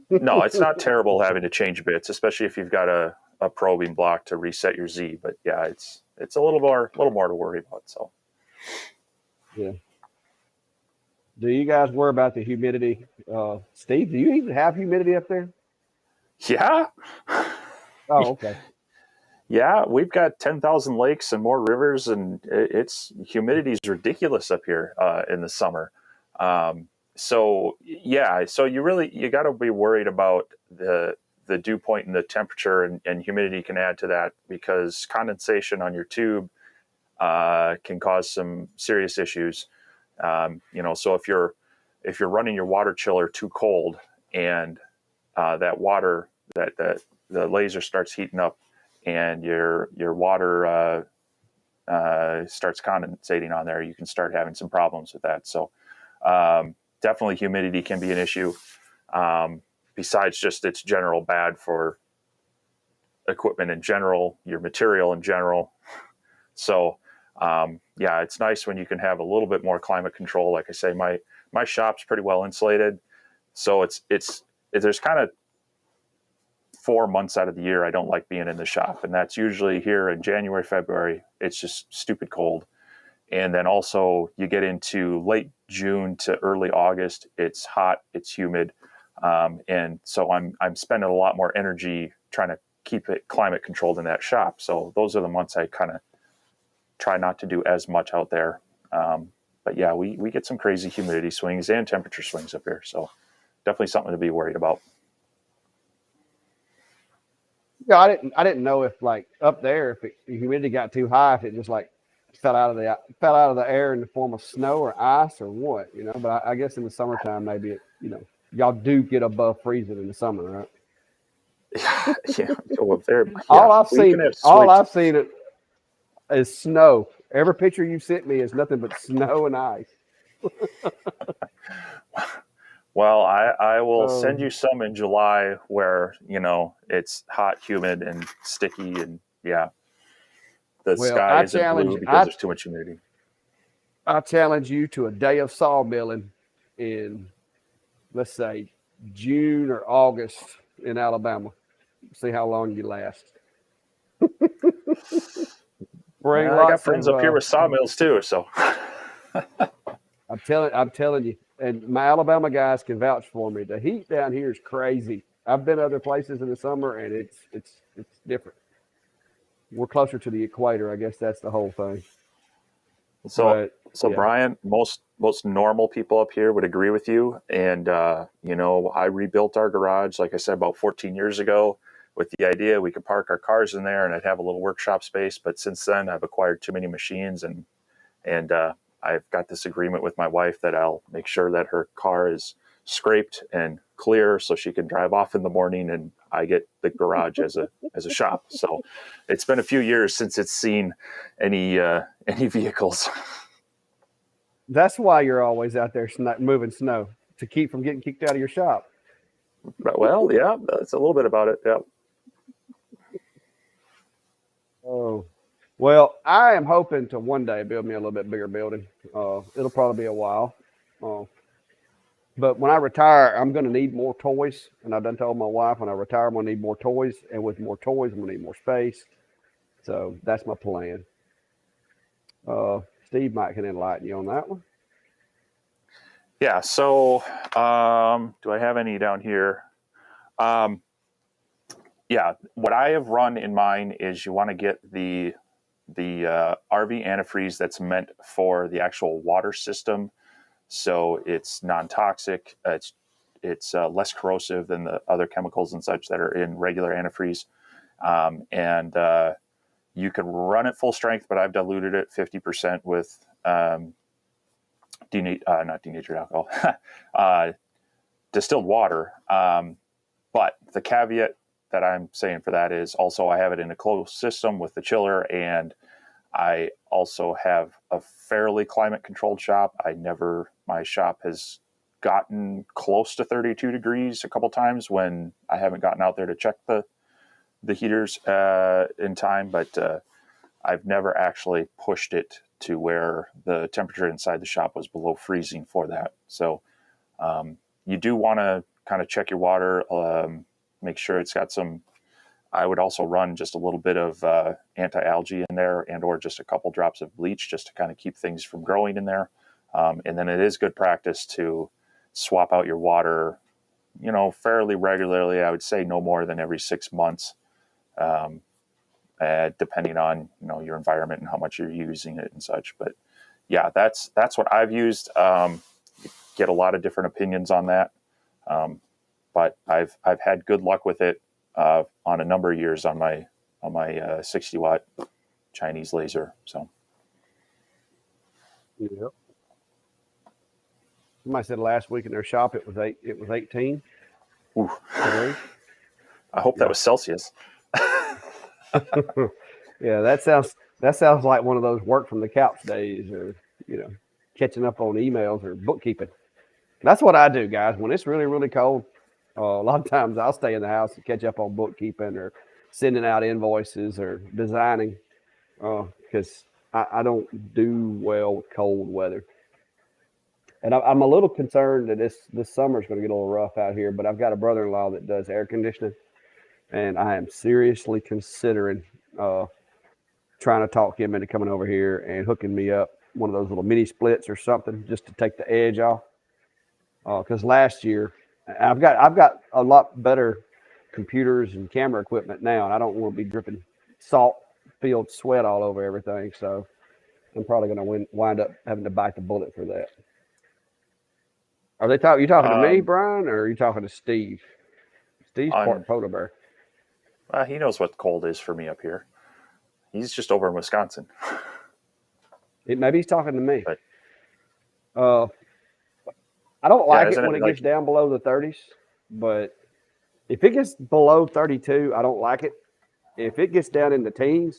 No, it's not terrible having to change bits, especially if you've got a probing block to reset your Z. But yeah, it's a little more to worry about. So yeah. Do you guys worry about the humidity? Steve, do you even have humidity up there? Yeah. Oh, okay. Yeah, we've got 10,000 lakes and more rivers, and humidity is ridiculous up here in the summer. So you got to be worried about the dew point and the temperature, and humidity can add to that because condensation on your tube can cause some serious issues. So if you're running your water chiller too cold and that water that the laser starts heating up and your water starts condensating on there, you can start having some problems with that. So definitely humidity can be an issue. Besides just it's general bad for equipment in general, your material in general. So it's nice when you can have a little bit more climate control. Like I say, my shop's pretty well insulated. So there's kind of 4 months out of the year I don't like being in the shop, and that's usually here in January, February. It's just stupid cold. And then also you get into late June to early August, it's hot, it's humid. And so I'm spending a lot more energy trying to keep it climate controlled in that shop. So those are the months I kind of try not to do as much out there. But yeah, we get some crazy humidity swings and temperature swings up here. So definitely something to be worried about. Yeah, I didn't know if like up there, if the humidity got too high, if it just like fell out of the air in the form of snow or ice or what, But I guess in the summertime maybe it y'all do get above freezing in the summer, right? Yeah, well, there. All Yeah, I've we seen, can have all sweet. I've seen it is snow. Every picture you sent me is nothing but snow and ice. Well, I will send Oh, you some in July where it's hot, humid, and sticky, and yeah, the well, sky isn't blue because there's too much humidity. I challenge you to a day of sawmilling in, let's say, June or August in Alabama. See how long you last. Bring Well, I got lots friends of. up here with sawmills too, so I'm telling you, and my Alabama guys can vouch for me. The heat down here is crazy. I've been other places in the summer, and it's different. We're closer to the equator. I guess that's the whole thing. so But so yeah, Brian, most normal people up here would agree with you. And I rebuilt our garage, like I said, about 14 years ago, with the idea we could park our cars in there and I'd have a little workshop space. But since then, I've acquired too many machines, and I've got this agreement with my wife that I'll make sure that her car is scraped and clear so she can drive off in the morning, and I get the garage as a shop. So it's been a few years since it's seen any vehicles. that's why you're always out there moving snow to keep from getting kicked out of your shop. But, well, yeah, that's a little bit about it. Yeah. Oh, well, I am hoping to one day build me a little bit bigger building. It'll probably be a while. Uh, but when I retire, I'm going to need more toys. And I've done told my wife when I retire, I'm going to need more toys. And with more toys, I'm going to need more space. So that's my plan. Steve might can enlighten you on that one. Yeah. So, do I have any down here? Um, yeah. What I have run in mine is you want to get the RV antifreeze that's meant for the actual water system. So it's non-toxic. It's less corrosive than the other chemicals and such that are in regular antifreeze. And you can run it full strength, but I've diluted it 50% with not denatured alcohol, uh, distilled water. But the caveat that I'm saying for that is also I have it in a closed system with the chiller, and I also have a fairly climate controlled shop. My shop has gotten close to 32 degrees a couple times when I haven't gotten out there to check the heaters in time, but I've never actually pushed it to where the temperature inside the shop was below freezing for that. So you do want to kind of check your water, make sure it's got some. I would also run just a little bit of anti-algae in there, and or just a couple drops of bleach just to kind of keep things from growing in there. And then it is good practice to swap out your water, fairly regularly. I would say no more than every 6 months, um, depending on your environment and how much you're using it and such. But yeah, that's what I've used. Get a lot of different opinions on that, but I've had good luck with it on a number of years on my 60-watt Chinese laser. So Yep. Somebody said last week in their shop it was 18 ooh, degrees. I hope that Yeah. was Celsius. Yeah, that sounds like one of those work from the couch days, or you know, catching up on emails or bookkeeping. That's what I do, guys. When it's really really cold, a lot of times I'll stay in the house to catch up on bookkeeping or sending out invoices or designing, because I don't do well with cold weather. And I'm a little concerned that this summer is going to get a little rough out here. But I've got a brother-in-law that does air conditioning, and I am seriously considering uh, trying to talk him into coming over here and hooking me up one of those little mini splits or something just to take the edge off. Because last year I've got a lot better computers and camera equipment now, and I don't want to be dripping salt filled sweat all over everything. So I'm probably going to wind up having to bite the bullet for that. Are they talking? You talking to me, Um, Brian, or are you talking to Steve? Steve's on part polar bear. He knows what cold is for me up here. He's just over in Wisconsin, Maybe he's talking to me. but Uh, I don't like it isn't when it it gets like down below the 30s, but if it gets below 32, I don't like it. If it gets down in the teens,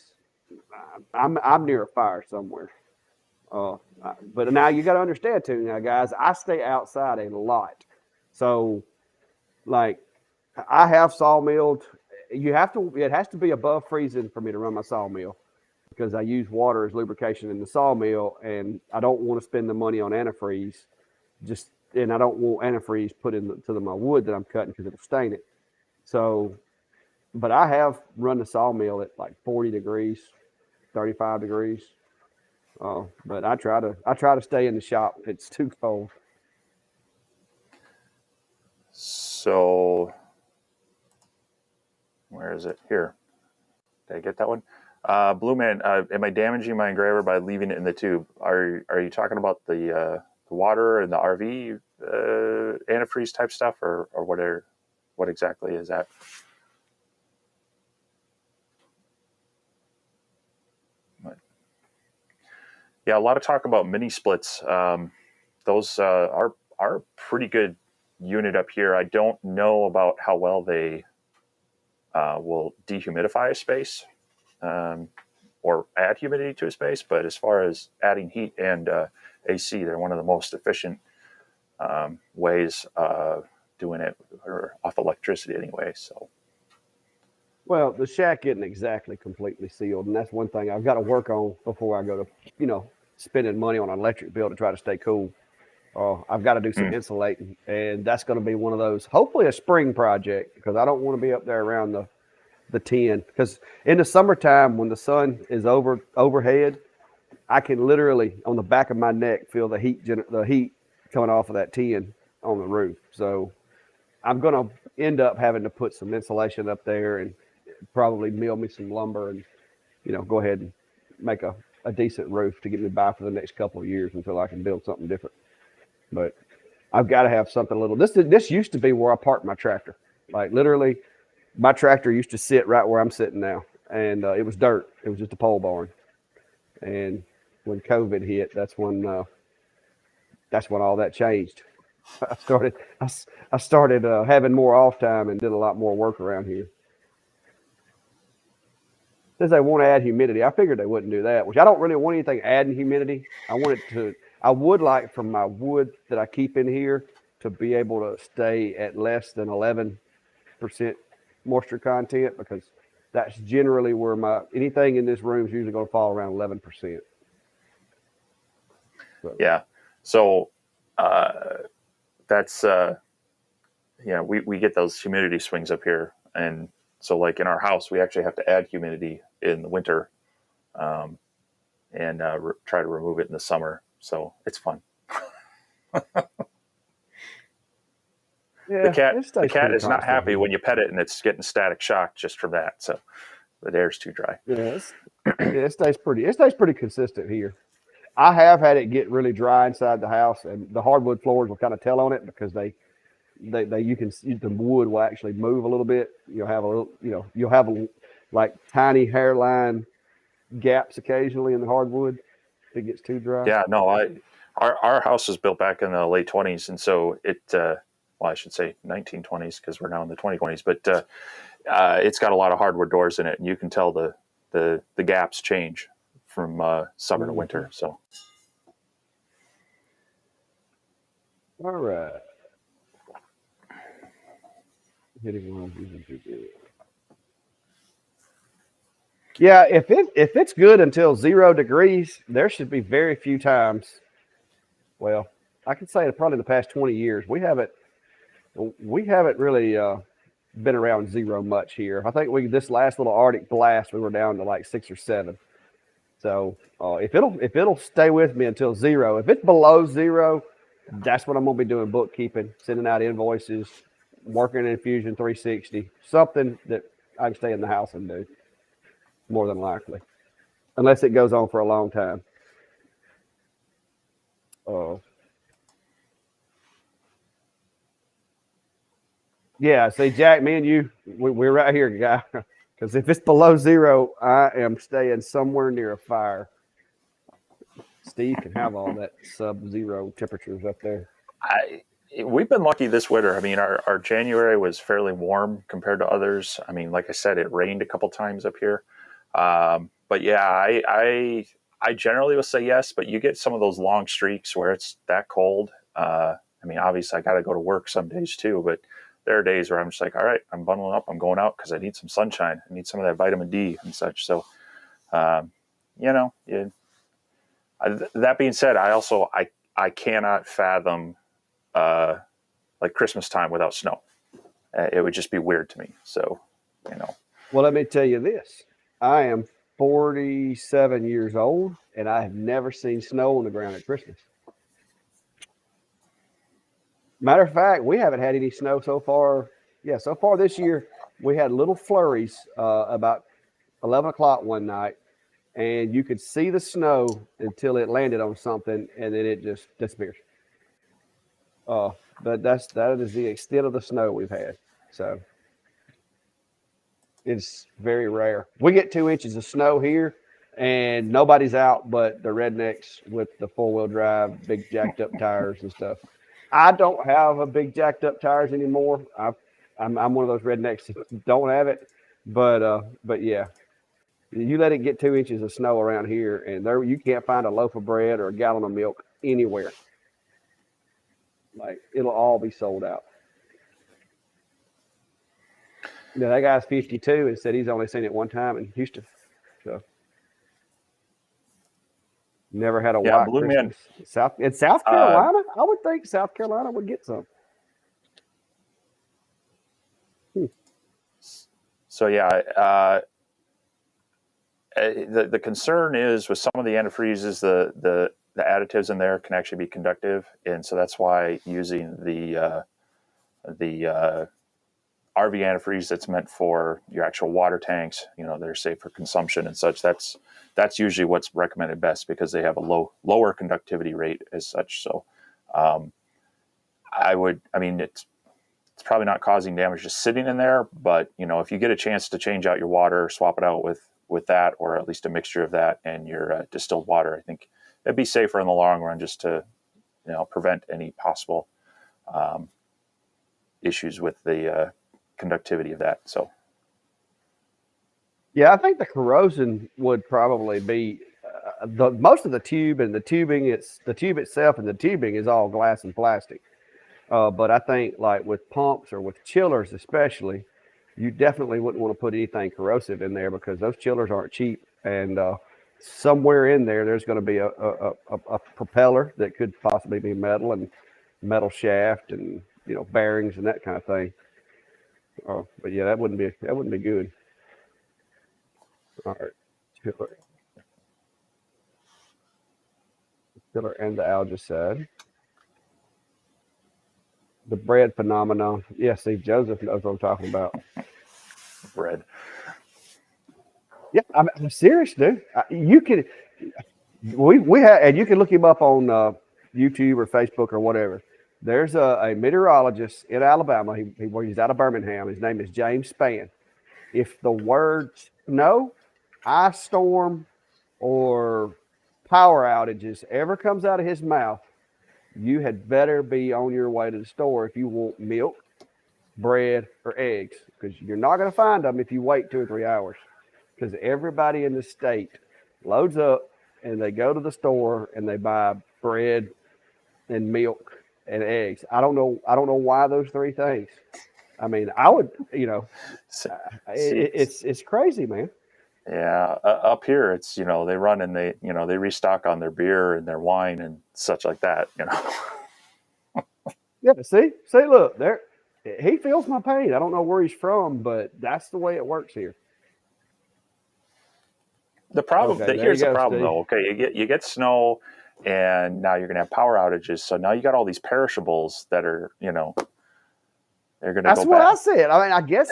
I'm near a fire somewhere. Uh, but now you got to understand too, now guys, I stay outside a lot, so like I have sawmilled. You have to. It has to be above freezing for me to run my sawmill because I use water as lubrication in the sawmill, and I don't want to spend the money on antifreeze. And I don't want antifreeze put into my wood that I'm cutting because it'll stain it. So, but I have run the sawmill at like 40 degrees, 35 degrees. But I try to stay in the shop. It's too cold. so? Where is it? Here. Did I get that one? Blue Man, am I damaging my engraver by leaving it in the tube? Are you talking about the water and the RV antifreeze type stuff, or what exactly is that? Yeah, a lot of talk about mini splits. Those are a pretty good unit up here. I don't know about how well they will dehumidify a space or add humidity to a space, but as far as adding heat and AC, they're one of the most efficient ways of doing it, or off electricity anyway. So Well, the shack isn't exactly completely sealed, and that's one thing I've got to work on before I go to, spending money on an electric bill to try to stay cool. I've got to do some mm, insulating, and that's going to be one of those, hopefully a spring project, because I don't want to be up there around the 10. Because in the summertime, when the sun is overhead, I can literally on the back of my neck feel the heat coming off of that 10 on the roof. So I'm going to end up having to put some insulation up there and probably mill me some lumber and go ahead and make a decent roof to get me by for the next couple of years until I can build something different. But I've got to have something a little. This used to be where I parked my tractor. Like literally, my tractor used to sit right where I'm sitting now, and it was dirt. It was just a pole barn. And when COVID hit, that's when all that changed. I started I started having more off time and did a lot more work around here. Says they want to add humidity. I figured they wouldn't do that, which I don't really want anything adding humidity. I want it to. I would like for my wood that I keep in here to be able to stay at less than 11% moisture content because that's generally where my anything in this room is usually going to fall around 11%. So, yeah, so that's we get those humidity swings up here, and so like in our house, we actually have to add humidity in the winter, um, and try to remove it in the summer. So it's fun. The yeah, cat it the stays cat pretty is not constant happy here. when you pet it and it's getting static shock just from that. So the air's too dry. Yeah, it stays pretty consistent here. I have had it get really dry inside the house, and the hardwood floors will kind of tell on it because they you can see the wood will actually move a little bit. You'll have like tiny hairline gaps occasionally in the hardwood if it gets too dry. Yeah, no, our house was built back in the late 20s, and so well, I should say 1920s because we're now in the 2020s, but it's got a lot of hardwood doors in it, and you can tell the gaps change from summer to Mm-hmm. winter. So All right, hitting one isn't too good. Yeah, if it's good until 0 degrees, there should be very few times. Well, I could say probably the past 20 years we haven't really been around zero much here. I think we this last little Arctic blast we were down to like 6 or 7. So if it'll stay with me until 0, if it's below 0, that's what I'm gonna be doing bookkeeping, sending out invoices, working in Fusion 360, something that I can stay in the house and do more than likely, unless it goes on for a long time. Uh, yeah, see, Jack, me and you, we're right here, guy. Because if it's below 0, I am staying somewhere near a fire. Steve can have all that sub-zero temperatures up there. we've been lucky this winter. I mean, our January was fairly warm compared to others. I mean, like I said, it rained a couple times up here. But yeah, I generally will say yes, but you get some of those long streaks where it's that cold. I mean, obviously, I got to go to work some days too, but there are days where I'm just like, all right, I'm bundling up, I'm going out because I need some sunshine, I need some of that vitamin D and such. So, um, yeah. That being said, I cannot fathom uh, like Christmas time without snow. It would just be weird to me. So, you know, Well, let me tell you this. I am 47 years old, and I have never seen snow on the ground at Christmas. Matter of fact, we haven't had any snow so far. Yeah, so far this year, we had little flurries about 11 o'clock one night, and you could see the snow until it landed on something, and then it just disappears. Uh, but that is the extent of the snow we've had. So it's very rare. We get 2 inches of snow here, and nobody's out but the rednecks with the 4-wheel drive, big jacked up tires and stuff. I don't have a big jacked up tires anymore. I'm one of those rednecks that don't have it, but yeah, you let it get 2 inches of snow around here, and there you can't find a loaf of bread or a gallon of milk anywhere. Like it'll all be sold out. Yeah, that guy's 52 and said he's only seen it one time in Houston. So never had a yeah, white Blue Man. Christmas. South Uh, Carolina, I would think South Carolina would get some. Hmm. so yeah, the concern is with some of the antifreezes, the additives in there can actually be conductive, and so that's why using the RV antifreeze that's meant for your actual water tanks, they're safe for consumption and such. That's usually what's recommended best because they have a lower conductivity rate as such. So, um, I mean, it's probably not causing damage just sitting in there, but if you get a chance to change out your water, swap it out with that, or at least a mixture of that and your distilled water, I think it'd be safer in the long run just to prevent any possible um, issues with the conductivity of that. So Yeah, I think the corrosion would probably be the most of the tube and the tubing. It's the tube itself and the tubing is all glass and plastic. But I think like with pumps or with chillers, especially, you definitely wouldn't want to put anything corrosive in there because those chillers aren't cheap. And somewhere in there, there's going to be a propeller that could possibly be metal and metal shaft and bearings and that kind of thing. But yeah, that wouldn't be good. All right, chiller, chiller and the algicide. The bread phenomenon. Yeah, see, Joseph knows what I'm talking about. bread. Yeah, I'm serious, dude. You can we have, and you can look him up on YouTube or Facebook or whatever. There's a meteorologist in Alabama. He's out of Birmingham. His name is James Spann. If the words snow, ice storm, or power outages ever comes out of his mouth, you had better be on your way to the store if you want milk, bread, or eggs, because you're not going to find them if you wait 2 or 3 hours. Because everybody in the state loads up and they go to the store and they buy bread and milk and eggs. I don't know. I don't know why those three things. I mean, I would. See, It's crazy, man. yeah, up here it's they run and they restock on their beer and their wine and such like that. Yeah. See, look there. He feels my pain. I don't know where he's from, but that's the way it works here. The problem Okay, there you here's the go, problem Steve. though. Okay, you get snow, and now you're gonna have power outages. So now you got all these perishables that are they're gonna That's go what I bad. said. I mean, I guess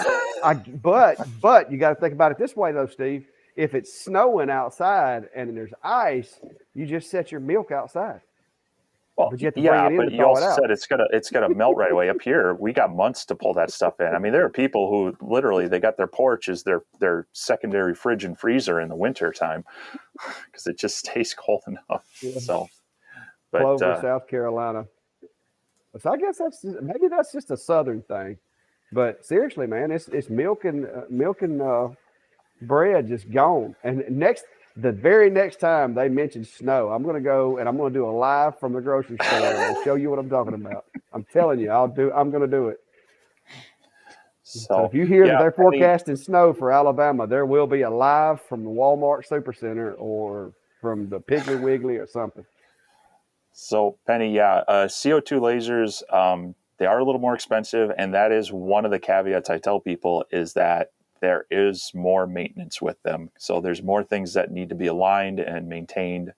but you got to think about it this way though, Steve. If it's snowing outside and there's ice, you just set your milk outside, Well, but you have to bring yeah, it in to but you thaw it also out. said it's gonna melt right away. Up here, we got months to pull that stuff in. I mean, there are people who literally they got their porch as their secondary fridge and freezer in the winter time because it just stays cold enough. Yeah. So, but Clover, South Carolina. So I guess maybe that's just a southern thing. But seriously, man, it's milk and bread just gone. And the very next time they mention snow, I'm gonna go and I'm gonna do a live from the grocery store and I'll show you what I'm talking about. I'm telling you, I'm gonna do it. So So if you hear that yeah, they're Penny. forecasting snow for Alabama, there will be a live from the Walmart Supercenter or from the Piggly Wiggly or something. So Penny, yeah, CO2 lasers, they are a little more expensive, and that is one of the caveats I tell people is that there is more maintenance with them. So there's more things that need to be aligned and maintained,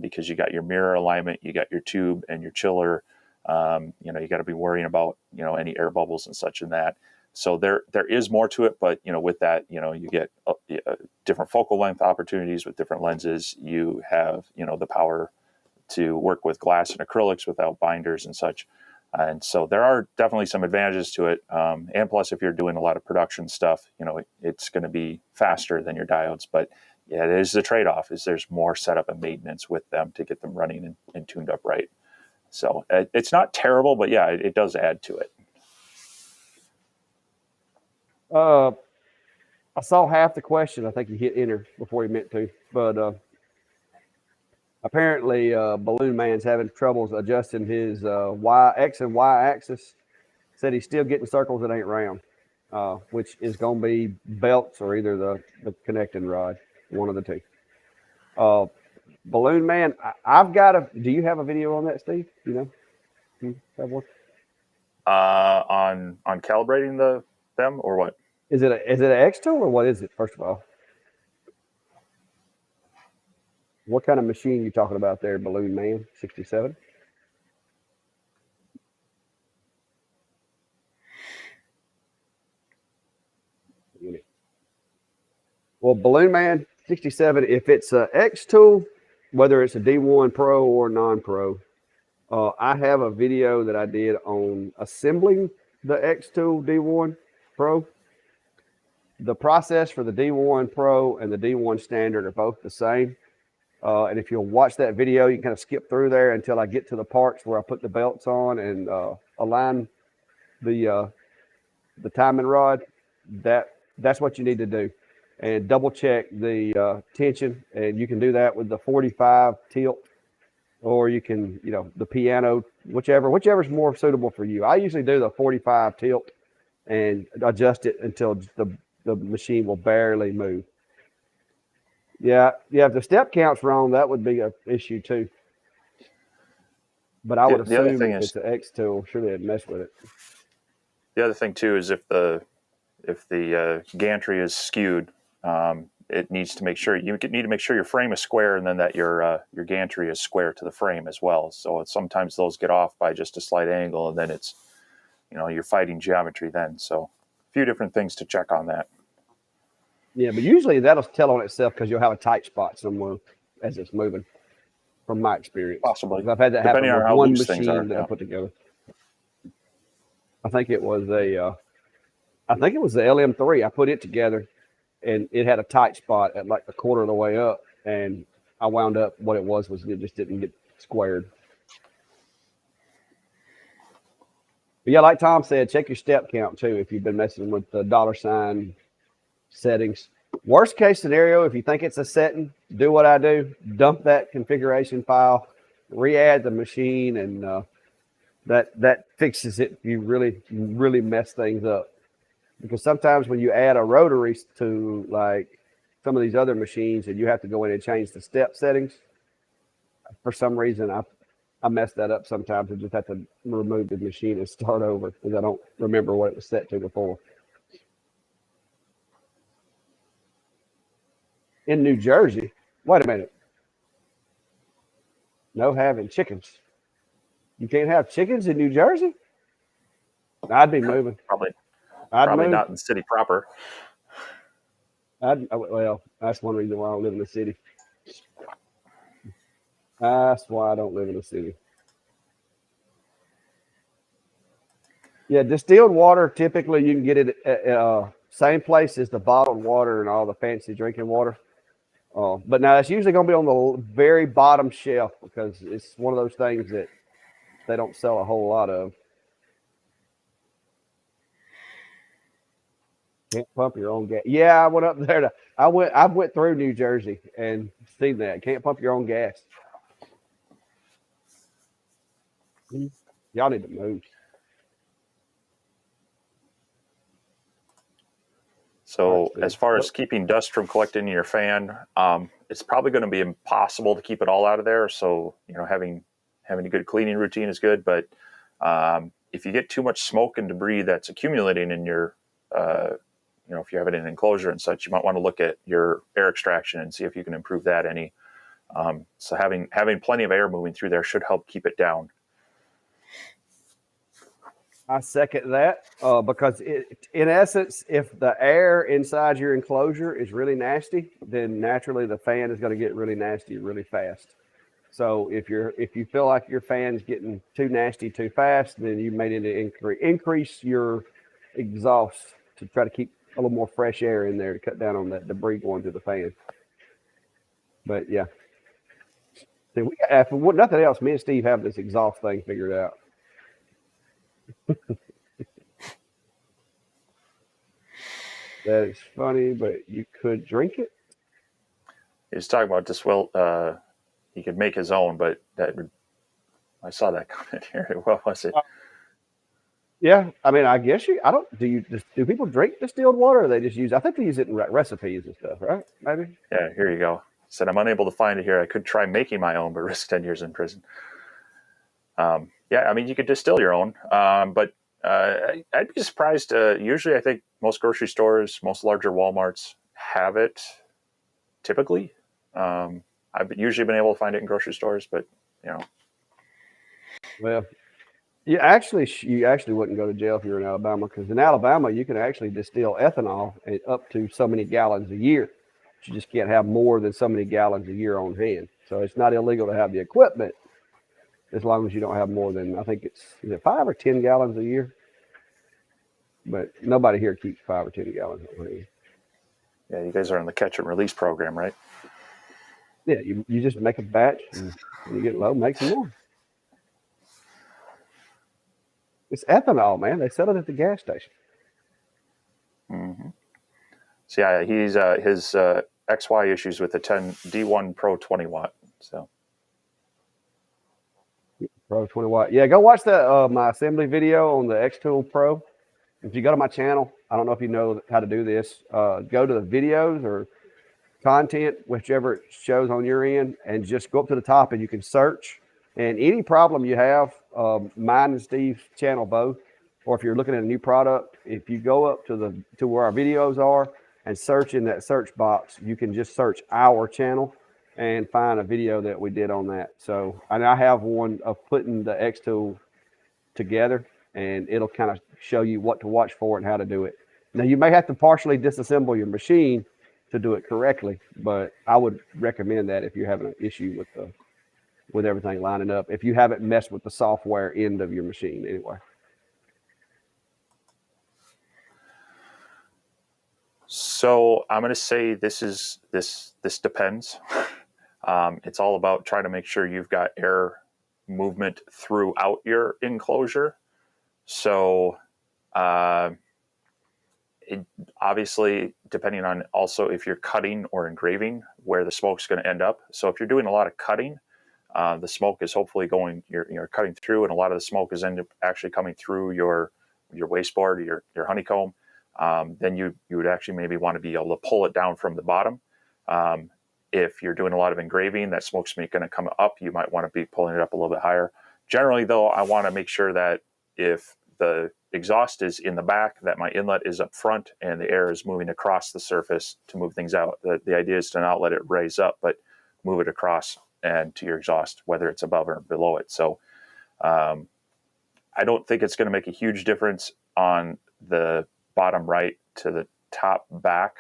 because you got your mirror alignment, you got your tube and your chiller. You got to be worrying about any air bubbles and such in that. So there is more to it, but with that, you get different focal length opportunities with different lenses. You have the power to work with glass and acrylics without binders and such. And so there are definitely some advantages to it. And plus, if you're doing a lot of production stuff, it's going to be faster than your diodes. But yeah, it is the trade-off is there's more setup and maintenance with them to get them running and tuned up right. So it's not terrible, but yeah, it does add to it. Uh, I saw half the question. I think he hit enter before he meant to, but apparently Balloon Man's having troubles adjusting his X and Y axis. Said he's still getting circles that ain't round, which is going to be belts or either the connecting rod, one of the two. Balloon Man, I've got a. Do you have a video on that, Steve? You have one? On calibrating them or what? Is it an X tool or what is it? First of all, what kind of machine are you talking about there, Balloon Man 67? Well, Balloon Man 67, if it's a X tool, whether it's a D1 Pro or non-Pro, I have a video that I did on assembling the X tool D1 Pro. The process for the D1 Pro and the D1 Standard are both the same. And if you'll watch that video, you can kind of skip through there until I get to the parts where I put the belts on and align the timing rod. That's what you need to do, and double check the tension. And you can do that with the 45 tilt, or you can the piano, whichever's more suitable for you. I usually do the 45 tilt and adjust it until the machine will barely move. Yeah, if the step count's wrong, that would be an issue too. But I would The other assume thing if is it's an X tool, surely they'd mess with it. the other thing too is if the gantry is skewed, it needs to make sure you need to make sure your frame is square, and then that your gantry is square to the frame as well. So sometimes those get off by just a slight angle, and then it's you're fighting geometry then. So a few different things to check on that. Yeah, but usually that'll tell on itself because you'll have a tight spot somewhere as it's moving. From my experience, Possibly, I've had that happen depending on with how one loose things are. machine that I Yeah. put together. I think it was the LM3. I put it together, and it had a tight spot at like a quarter of the way up, and I wound up what it was it just didn't get squared. But yeah, like Tom said, check your step count too if you've been messing with the $ settings. Worst case scenario, if you think it's a setting, do what I do: dump that configuration file, re-add the machine, and that fixes it. You really mess things up, because sometimes when you add a rotary to like some of these other machines, and you have to go in and change the step settings, for some reason I mess that up sometimes and just have to remove the machine and start over because I don't remember what it was set to before. In New Jersey, wait a minute. No having chickens. You can't have chickens in New Jersey? I'd be moving. I'd Probably move. not in the city proper. Well, that's one reason why I don't live in the city. That's why I don't live in the city. Yeah, distilled water, typically you can get it at same place as the bottled water and all the fancy drinking water. But now it's usually going to be on the very bottom shelf because it's one of those things that they don't sell a whole lot of. Can't pump your own gas. Yeah, I went up there I went through New Jersey and seen that. Can't pump your own gas. Y'all need to move. So Right, as far as keeping dust from collecting in your fan, it's probably going to be impossible to keep it all out of there. So having a good cleaning routine is good, but if you get too much smoke and debris that's accumulating in your if you have it in an enclosure and such, you might want to look at your air extraction and see if you can improve that any. So having plenty of air moving through there should help keep it down. I second that because in essence, if the air inside your enclosure is really nasty, then naturally the fan is going to get really nasty really fast. So if you feel like your fan's getting too nasty too fast, then you may need to increase your exhaust to try to keep a little more fresh air in there to cut down on that debris going through the fan. But yeah, see, if nothing else, me and Steve have this exhaust thing figured out. That is funny, but you could drink it. He was talking about just he could make his own, but I saw that comment here. What was it? Yeah, I mean, I guess I don't. Do people drink distilled water, or they just use? I think they use it in recipes and stuff, right? Maybe. Yeah, here you go. Said I'm unable to find it here. I could try making my own, but risk 10 years in prison. Yeah, I mean, you could distill your own, but I'd be surprised. Usually, I think most grocery stores, most larger Walmarts have it. Typically, I've usually been able to find it in grocery stores, but Well, you actually wouldn't go to jail if you're in Alabama, because in Alabama you can actually distill ethanol at up to so many gallons a year. You just can't have more than so many gallons a year on hand. So it's not illegal to have the equipment as long as you don't have more than, I think is it 5 or 10 gallons a year? But nobody here keeps 5 or 10 gallons on hand. Yeah, you guys are on the catch and release program, right? Yeah, you just make a batch, and when you get low, make some more. It's ethanol, man. They sell it at the gas station. Mm-hmm. So yeah, he's his XY issues with the 10 D1 Pro 20 watt. So Pro 20 watt. Yeah, go watch that my assembly video on the X Tool Pro. If you go to my channel, I don't know if you know how to do this. Go to the videos or content, whichever it shows on your end, and just go up to the top and you can search. And any problem you have, mine and Steve's channel both, or if you're looking at a new product, if you go up to where our videos are and search in that search box, you can just search our channel and find a video that we did on that. So, and I have one of putting the X tool together, and it'll kind of show you what to watch for and how to do it. Now, you may have to partially disassemble your machine to do it correctly, but I would recommend that if you're having an issue with everything lining up, if you haven't messed with the software end of your machine anyway. So I'm going to say this depends. It's all about trying to make sure you've got air movement throughout your enclosure. So it obviously, depending on also if you're cutting or engraving, where the smoke's going to end up. So if you're doing a lot of cutting, the smoke is hopefully you're cutting through, and a lot of the smoke is actually coming through your wasteboard, your honeycomb. Then you would actually maybe want to be able to pull it down from the bottom. If you're doing a lot of engraving, that smoke's going to come up. You might want to be pulling it up a little bit higher. Generally, though, I want to make sure that if the exhaust is in the back, that my inlet is up front and the air is moving across the surface to move things out. The idea is to not let it raise up, but move it across and to your exhaust, whether it's above or below it. So I don't think it's going to make a huge difference on the bottom right to the top back,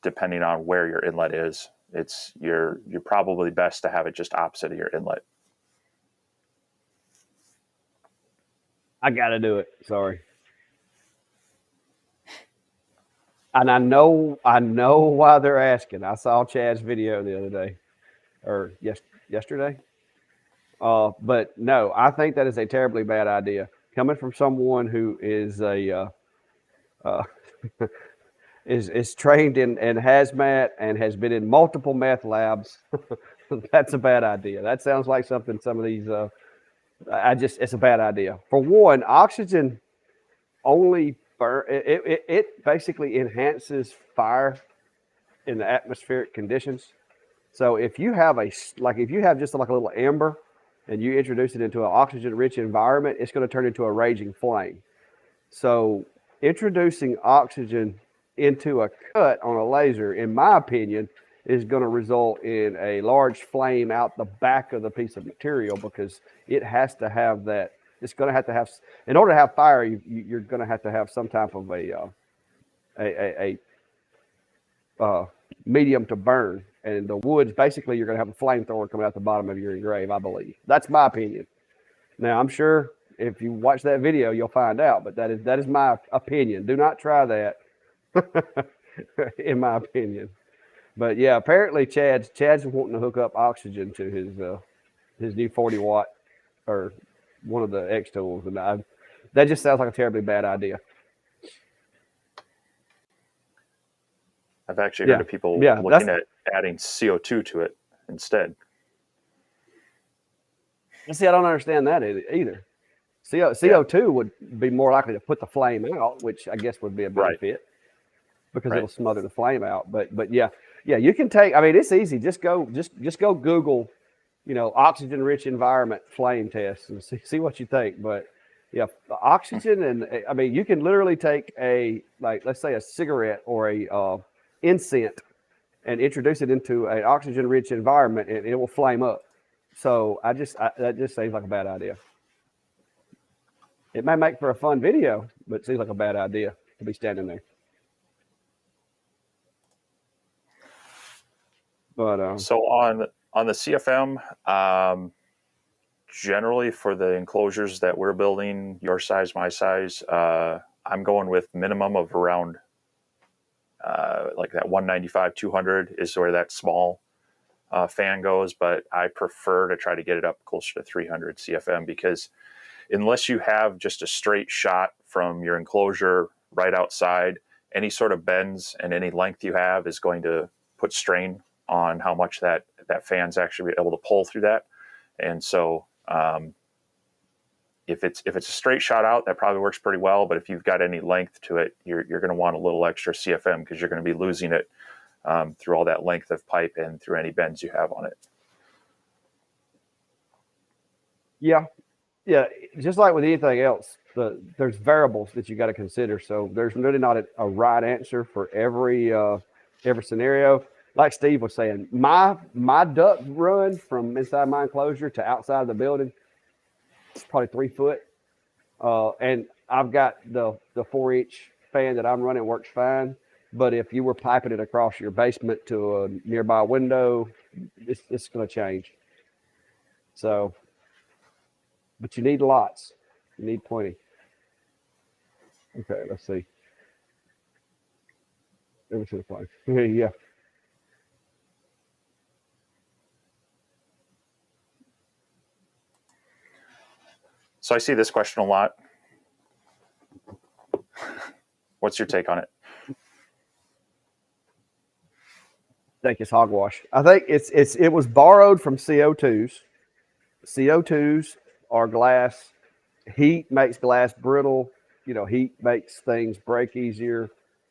depending on where your inlet is. You're probably best to have it just opposite of your inlet. I got to do it. Sorry. And I know why they're asking. I saw Chad's video the other day, or yesterday. But no, I think that is a terribly bad idea. Coming from someone who is uh, is trained in hazmat and has been in multiple meth labs, that's a bad idea. That sounds like something some of these. It's a bad idea. For one, oxygen only it basically enhances fire in the atmospheric conditions. So if you have if you have just like a little ember and you introduce it into an oxygen rich environment, it's going to turn into a raging flame. So introducing oxygen into a cut on a laser, in my opinion, is going to result in a large flame out the back of the piece of material because it has to have that. It's going to have, in order to have fire, you're going to have some type of a medium to burn. And the woods, basically, you're going to have a flamethrower coming out the bottom of your grave, I believe. That's my opinion. Now, I'm sure if you watch that video, you'll find out, but that is my opinion. Do not try that, in my opinion. But yeah, apparently Chad's wanting to hook up oxygen to his new 40 watt or one of the X tools, and that just sounds like a terribly bad idea. I've actually heard of people looking at adding CO2 to it instead. See, I don't understand that either. CO2 would be more likely to put the flame out, which I guess would be a benefit because it'll smother the flame out. But yeah, you can take. I mean, it's easy. Just go Google, oxygen rich environment flame test and see what you think. But yeah, oxygen, and I mean, you can literally take let's say a cigarette or a incense and introduce it into an oxygen rich environment, and it will flame up. So that just seems like a bad idea. It may make for a fun video, but it seems like a bad idea to be standing there. But so on the CFM, generally for the enclosures that we're building, your size, my size, I'm going with minimum of around like that 195, 200 is where that small fan goes, but I prefer to try to get it up closer to 300 CFM because unless you have just a straight shot from your enclosure right outside, any sort of bends and any length you have is going to put strain on how much that fan's actually able to pull through that. And so if it's a straight shot out, that probably works pretty well. But if you've got any length to it, you're going to want a little extra CFM because you're going to be losing it through all that length of pipe and through any bends you have on it. Yeah, just like with anything else, there's variables that you got to consider. So there's really not a right answer for every scenario. Like Steve was saying, my duct run from inside my enclosure to outside the building, it's probably 3 foot. And I've got the 4-inch fan that I'm running works fine. But if you were piping it across your basement to a nearby window, it's going to change. So, but you need lots. You need plenty. Okay, let's see. Over to the plane. Yeah. So I see this question a lot. What's your take on it? I think it's hogwash. I think it was borrowed from CO2s. CO2s are glass. Heat makes glass brittle. Heat makes things break easier.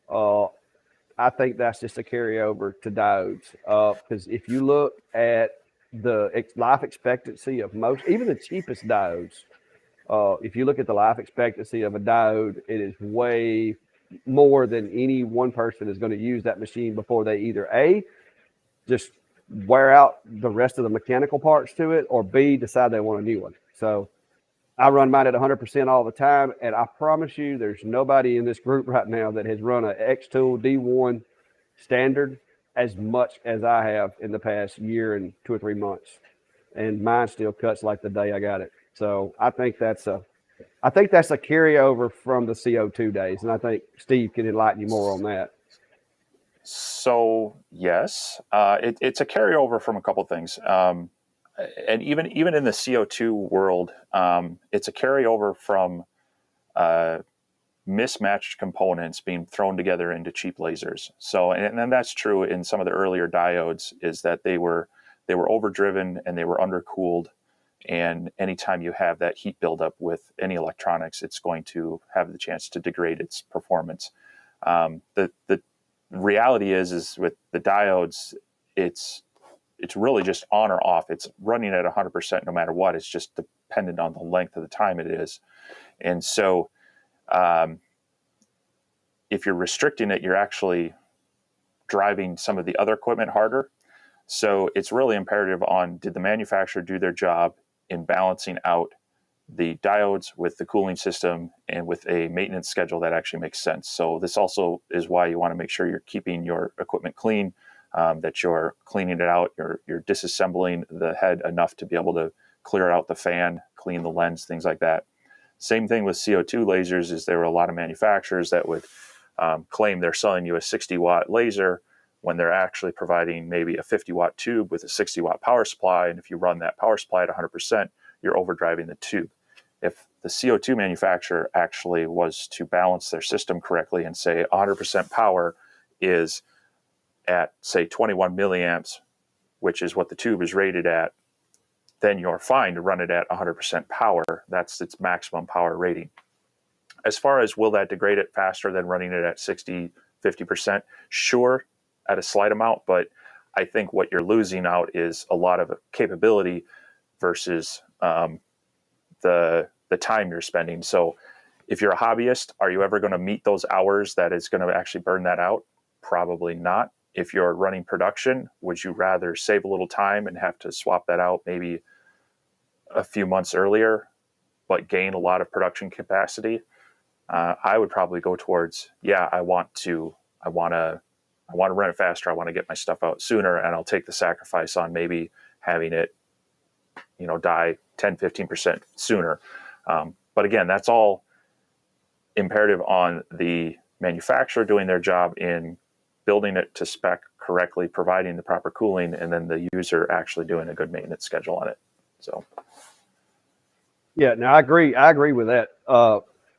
I think that's just a carryover to diodes. Because if you look at the life expectancy of most, even the cheapest diodes, if you look at the life expectancy of a diode, it is way more than any one person is going to use that machine before they either just wear out the rest of the mechanical parts to it, or B, decide they want a new one. So I run mine at 100% all the time, and I promise you there's nobody in this group right now that has run an X-Tool D1 standard as much as I have in the past year and 2 or 3 months. And mine still cuts like the day I got it. So I think that's a carryover from the CO2 days, and I think Steve can enlighten you more on that. So yes, it's a carryover from a couple things. and even in the CO2 world, it's a carryover from mismatched components being thrown together into cheap lasers. So, and that's true in some of the earlier diodes, is that they were overdriven and they were undercooled. And anytime you have that heat buildup with any electronics, it's going to have the chance to degrade its performance. The reality is with the diodes, it's really just on or off. It's running at 100% no matter what. It's just dependent on the length of the time it is. And so if you're restricting it, you're actually driving some of the other equipment harder. So it's really imperative on, did the manufacturer do their job in balancing out the diodes with the cooling system and with a maintenance schedule that actually makes sense. So this also is why you want to make sure you're keeping your equipment clean, that you're cleaning it out, you're disassembling the head enough to be able to clear out the fan, clean the lens, things like that. Same thing with CO2 lasers. Is there were a lot of manufacturers that would claim they're selling you a 60-watt laser when they're actually providing maybe a 50-watt tube with a 60-watt power supply. And if you run that power supply at 100%, you're overdriving the tube. If the CO2 manufacturer actually was to balance their system correctly and say 100% power is at, say, 21 milliamps, which is what the tube is rated at, then you're fine to run it at 100% power. That's its maximum power rating. As far as will that degrade it faster than running it at 60, 50%? Sure, at a slight amount, but I think what you're losing out is a lot of capability versus the time you're spending. So if you're a hobbyist, are you ever going to meet those hours that it's going to actually burn that out? Probably not. If you're running production, would you rather save a little time and have to swap that out maybe a few months earlier, but gain a lot of production capacity? I would probably go towards, I want to run it faster. I want to get my stuff out sooner, and I'll take the sacrifice on maybe having it, die 10, 15% sooner. But again, that's all imperative on the manufacturer doing their job in building it to spec correctly, providing the proper cooling, and then the user actually doing a good maintenance schedule on it. So, yeah, no, I agree with that.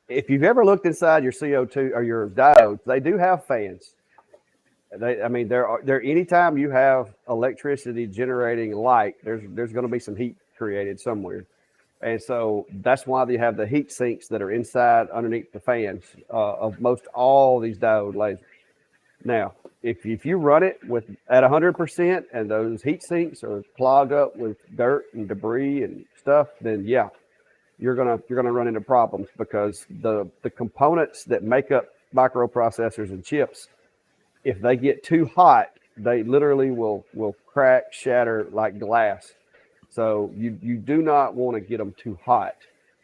If you've ever looked inside your CO2 or your diodes, they do have fans. There anytime you have electricity generating light, there's going to be some heat created somewhere. And so that's why they have the heat sinks that are inside underneath the fans of most all these diode lasers. Now, if you run it with at 100% and those heat sinks are clogged up with dirt and debris and stuff, then you're gonna run into problems, because the components that make up microprocessors and chips, if they get too hot, they literally will crack, shatter like glass. So you do not want to get them too hot.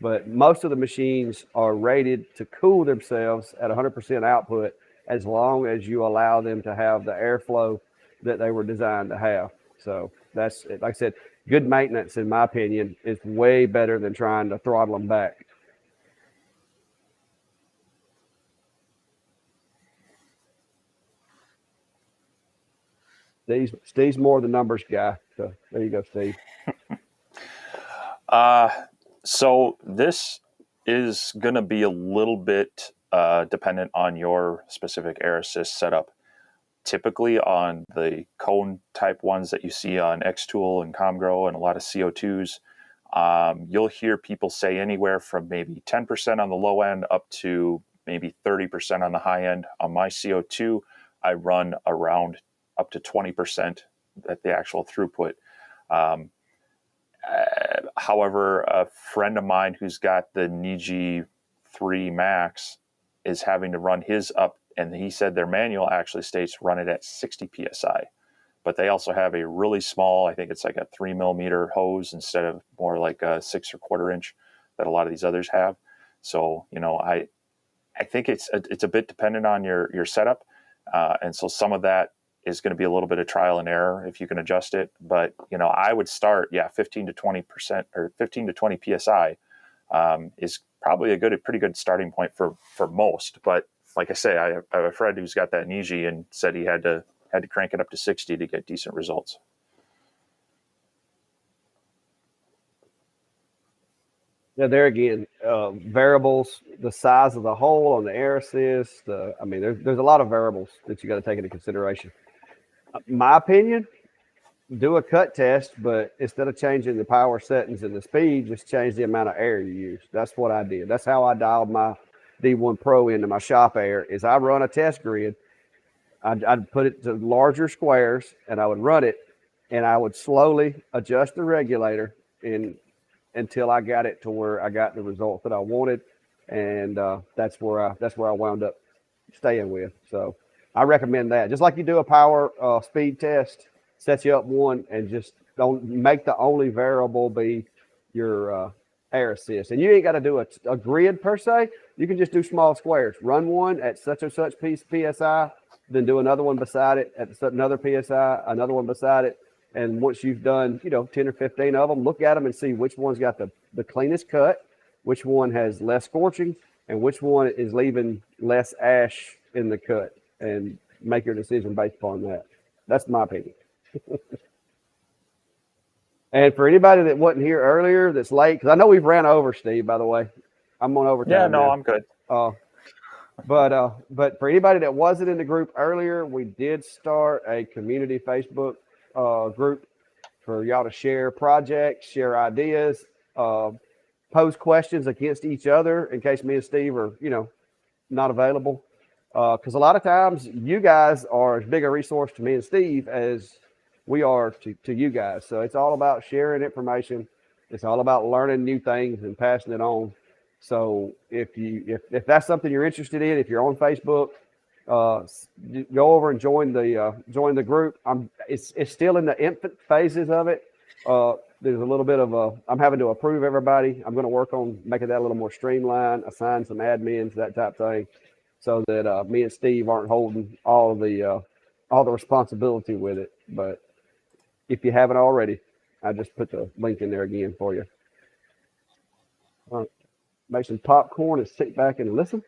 But most of the machines are rated to cool themselves at 100% output, as long as you allow them to have the airflow that they were designed to have. So that's, like I said, good maintenance, in my opinion, is way better than trying to throttle them back. Steve's more the numbers guy. So there you go, Steve. So this is going to be a little bit dependent on your specific air assist setup. Typically on the cone type ones that you see on Xtool and ComGrow and a lot of CO2s, you'll hear people say anywhere from maybe 10% on the low end up to maybe 30% on the high end. On my CO2, I run around up to 20% at the actual throughput. However, a friend of mine who's got the Niji 3 Max is having to run his up, and he said their manual actually states run it at 60 psi. But they also have a really small, I think it's like a 3 millimeter hose instead of more like a 6 1/4 inch that a lot of these others have. So, I think it's a bit dependent on your setup. And so some of that is going to be a little bit of trial and error if you can adjust it. But, I would start, 15 to 20% or 15 to 20 PSI is probably a pretty good starting point for most. But like I say, I have a friend who's got that Niji and said he had to crank it up to 60 to get decent results. Yeah, there again, variables, the size of the hole on the air assist. I mean, there's a lot of variables that you got to take into consideration. My opinion, do a cut test, but instead of changing the power settings and the speed, just change the amount of air you use. That's what I did. That's how I dialed my D1 Pro into my shop air. Is I run a test grid. I'd put it to larger squares, and I would run it, and I would slowly adjust the regulator in until I got it to where I got the result that I wanted, and that's where I wound up staying with. So I recommend that. Just like you do a power speed test, set you up one, and just don't make the only variable be your air assist. And you ain't got to do a grid per se. You can just do small squares. Run one at such and such psi, then do another one beside it at another psi, another one beside it. And once you've done, 10 or 15 of them, look at them and see which one's got the cleanest cut, which one has less scorching, and which one is leaving less ash in the cut, and make your decision based upon that. That's my opinion. And for anybody that wasn't here earlier that's late, because I know we've ran over, Steve, by the way. I'm on overtime. Yeah, no, now. I'm good. But for anybody that wasn't in the group earlier, we did start a community Facebook group for y'all to share projects, share ideas, pose questions against each other in case me and Steve are, not available. Because a lot of times you guys are as big a resource to me and Steve as we are to you guys. So it's all about sharing information. It's all about learning new things and passing it on. So if that's something you're interested in, if you're on Facebook, go over and join the group. It's still in the infant phases of it. There's a little bit of I'm having to approve everybody. I'm going to work on making that a little more streamlined, assign some admins, that type of thing, so that me and Steve aren't holding all the responsibility with it. But if you haven't already, I just put the link in there again for you. Make some popcorn and sit back and listen.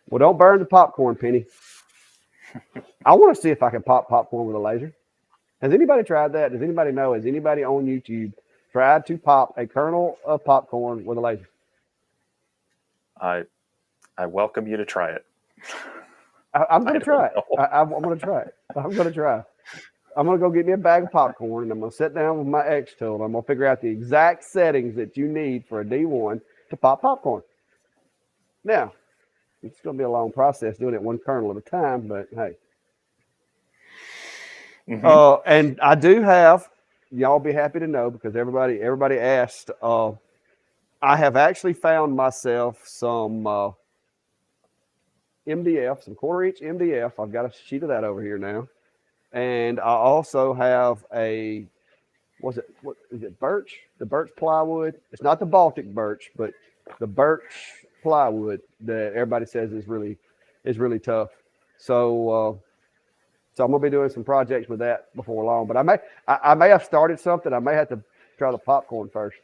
Well, don't burn the popcorn, Penny. I want to see if I can pop popcorn with a laser. Has anybody tried that? Does anybody know? Has anybody on YouTube tried to pop a kernel of popcorn with a laser? I welcome you to try it. I'm going to try it. I'm going to try it. I'm going to try. I'm going to go get me a bag of popcorn, and I'm going to sit down with my X tool. I'm going to figure out the exact settings that you need for a D1 to pop popcorn. Now, it's going to be a long process doing it one kernel at a time, but hey. Mm-hmm. And I do have, y'all be happy to know, because everybody asked, I have actually found myself some MDF, some 1/4-inch MDF. I've got a sheet of that over here now. And I also have what is it, birch? The birch plywood. It's not the Baltic birch, but the birch plywood that everybody says is really tough. So I'm gonna be doing some projects with that before long. But I may have started something. I may have to try the popcorn first.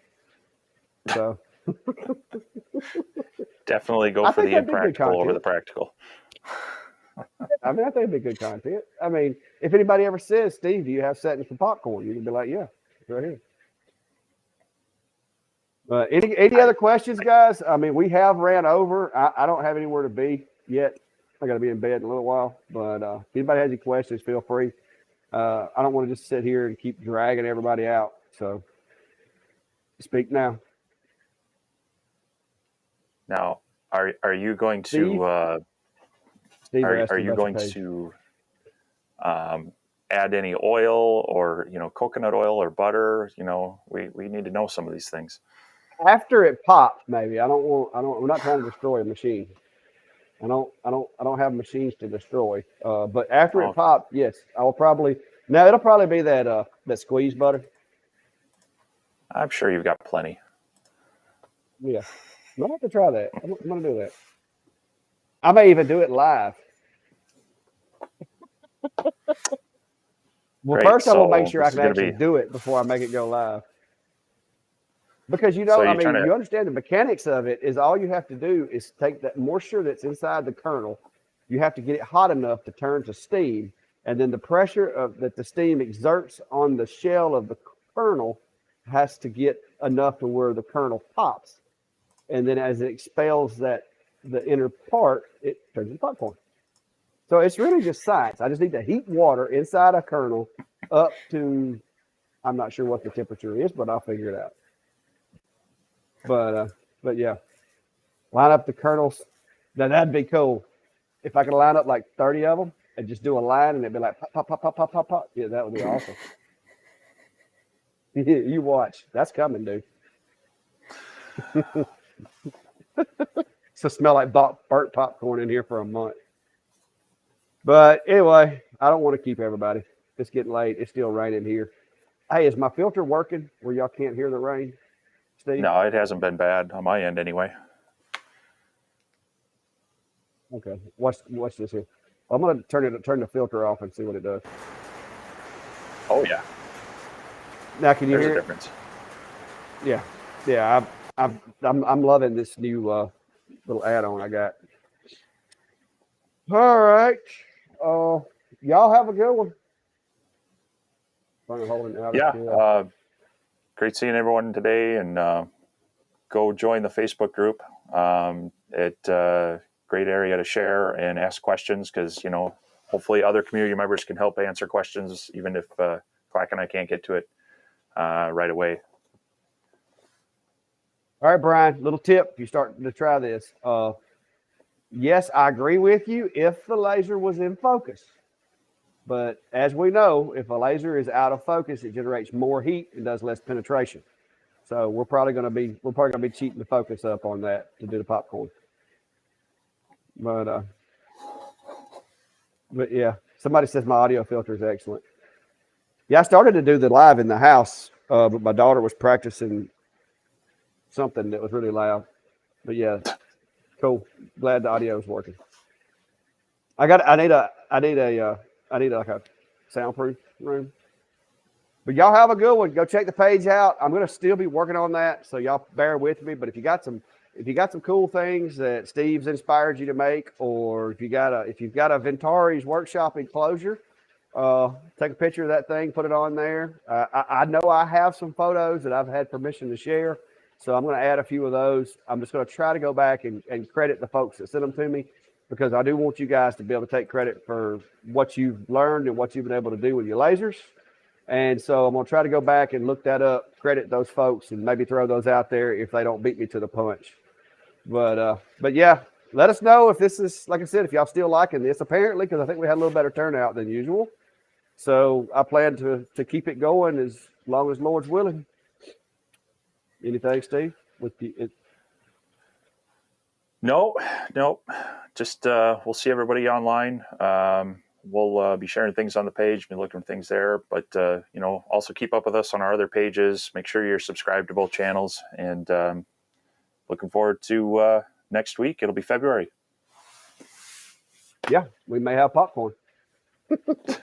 So definitely go for the impractical over the practical. I mean, I think it'd be good content. I mean, if anybody ever says, Steve, do you have settings for popcorn? You can be like, yeah, it's right here. Any other questions, guys? I mean, we have ran over. I don't have anywhere to be yet. I got to be in bed in a little while. But if anybody has any questions, feel free. I don't want to just sit here and keep dragging everybody out. So speak now. Now, are you going to are you going to add any oil or coconut oil or butter? We need to know some of these things. After it pops, maybe. I'm not trying to destroy a machine. I don't have machines to destroy. But after it pops, yes, I'll probably. Now it'll probably be that squeeze butter. I'm sure you've got plenty. Yeah, I'm gonna have to try that. I'm gonna do that. I may even do it live. Well, great. First I'm gonna make sure I can actually do it before I make it go live. Because you understand the mechanics of it is all you have to do is take that moisture that's inside the kernel. You have to get it hot enough to turn to steam, and then the pressure that the steam exerts on the shell of the kernel has to get enough to where the kernel pops. And then as it expels the inner part, it turns into popcorn. So it's really just science. I just need to heat water inside a kernel up to, I'm not sure what the temperature is, but I'll figure it out. But yeah, line up the kernels. Now that'd be cool if I could line up like 30 of them and just do a line, and it'd be like pop, pop, pop, pop, pop, pop, pop. Yeah, that would be awesome. You watch. That's coming, dude. So smell like burnt popcorn in here for a month. But anyway, I don't want to keep everybody. It's getting late. It's still raining here. Hey, is my filter working where y'all can't hear the rain, Steve? No, it hasn't been bad on my end anyway. Okay. Watch this here. I'm gonna turn the filter off and see what it does. Oh yeah. Now can you There's hear a it? difference. Yeah. I'm loving this new little add-on I got. All right. Y'all have a good one. Yeah. Great seeing everyone today, and go join the Facebook group. Great area to share and ask questions, because hopefully other community members can help answer questions, even if Clack and I can't get to it right away. All right, Brian, little tip if you're starting to try this. Yes, I agree with you if the laser was in focus. But as we know, if a laser is out of focus, it generates more heat and does less penetration. So we're probably going to be cheating the focus up on that to do the popcorn. But yeah, somebody says my audio filter is excellent. Yeah, I started to do the live in the house, but my daughter was practicing something that was really loud. But yeah, cool. Glad the audio is working. I need like a soundproof room. But y'all have a good one. Go check the page out. I'm gonna still be working on that, so y'all bear with me. But if you got some cool things that Steve's inspired you to make, or if you've got a Vintauri's workshop enclosure, take a picture of that thing, put it on there. I know I have some photos that I've had permission to share, so I'm going to add a few of those. I'm just going to try to go back and credit the folks that sent them to me, because I do want you guys to be able to take credit for what you've learned and what you've been able to do with your lasers. And so I'm going to try to go back and look that up, credit those folks, and maybe throw those out there if they don't beat me to the punch. But yeah, let us know if this is, like I said, if y'all still liking this, apparently, because I think we had a little better turnout than usual. So I plan to keep it going as long as Lord's willing. Anything, Steve? No. Just we'll see everybody online. We'll be sharing things on the page, be looking for things there. But also keep up with us on our other pages. Make sure you're subscribed to both channels. And looking forward to next week. It'll be February. Yeah, we may have popcorn.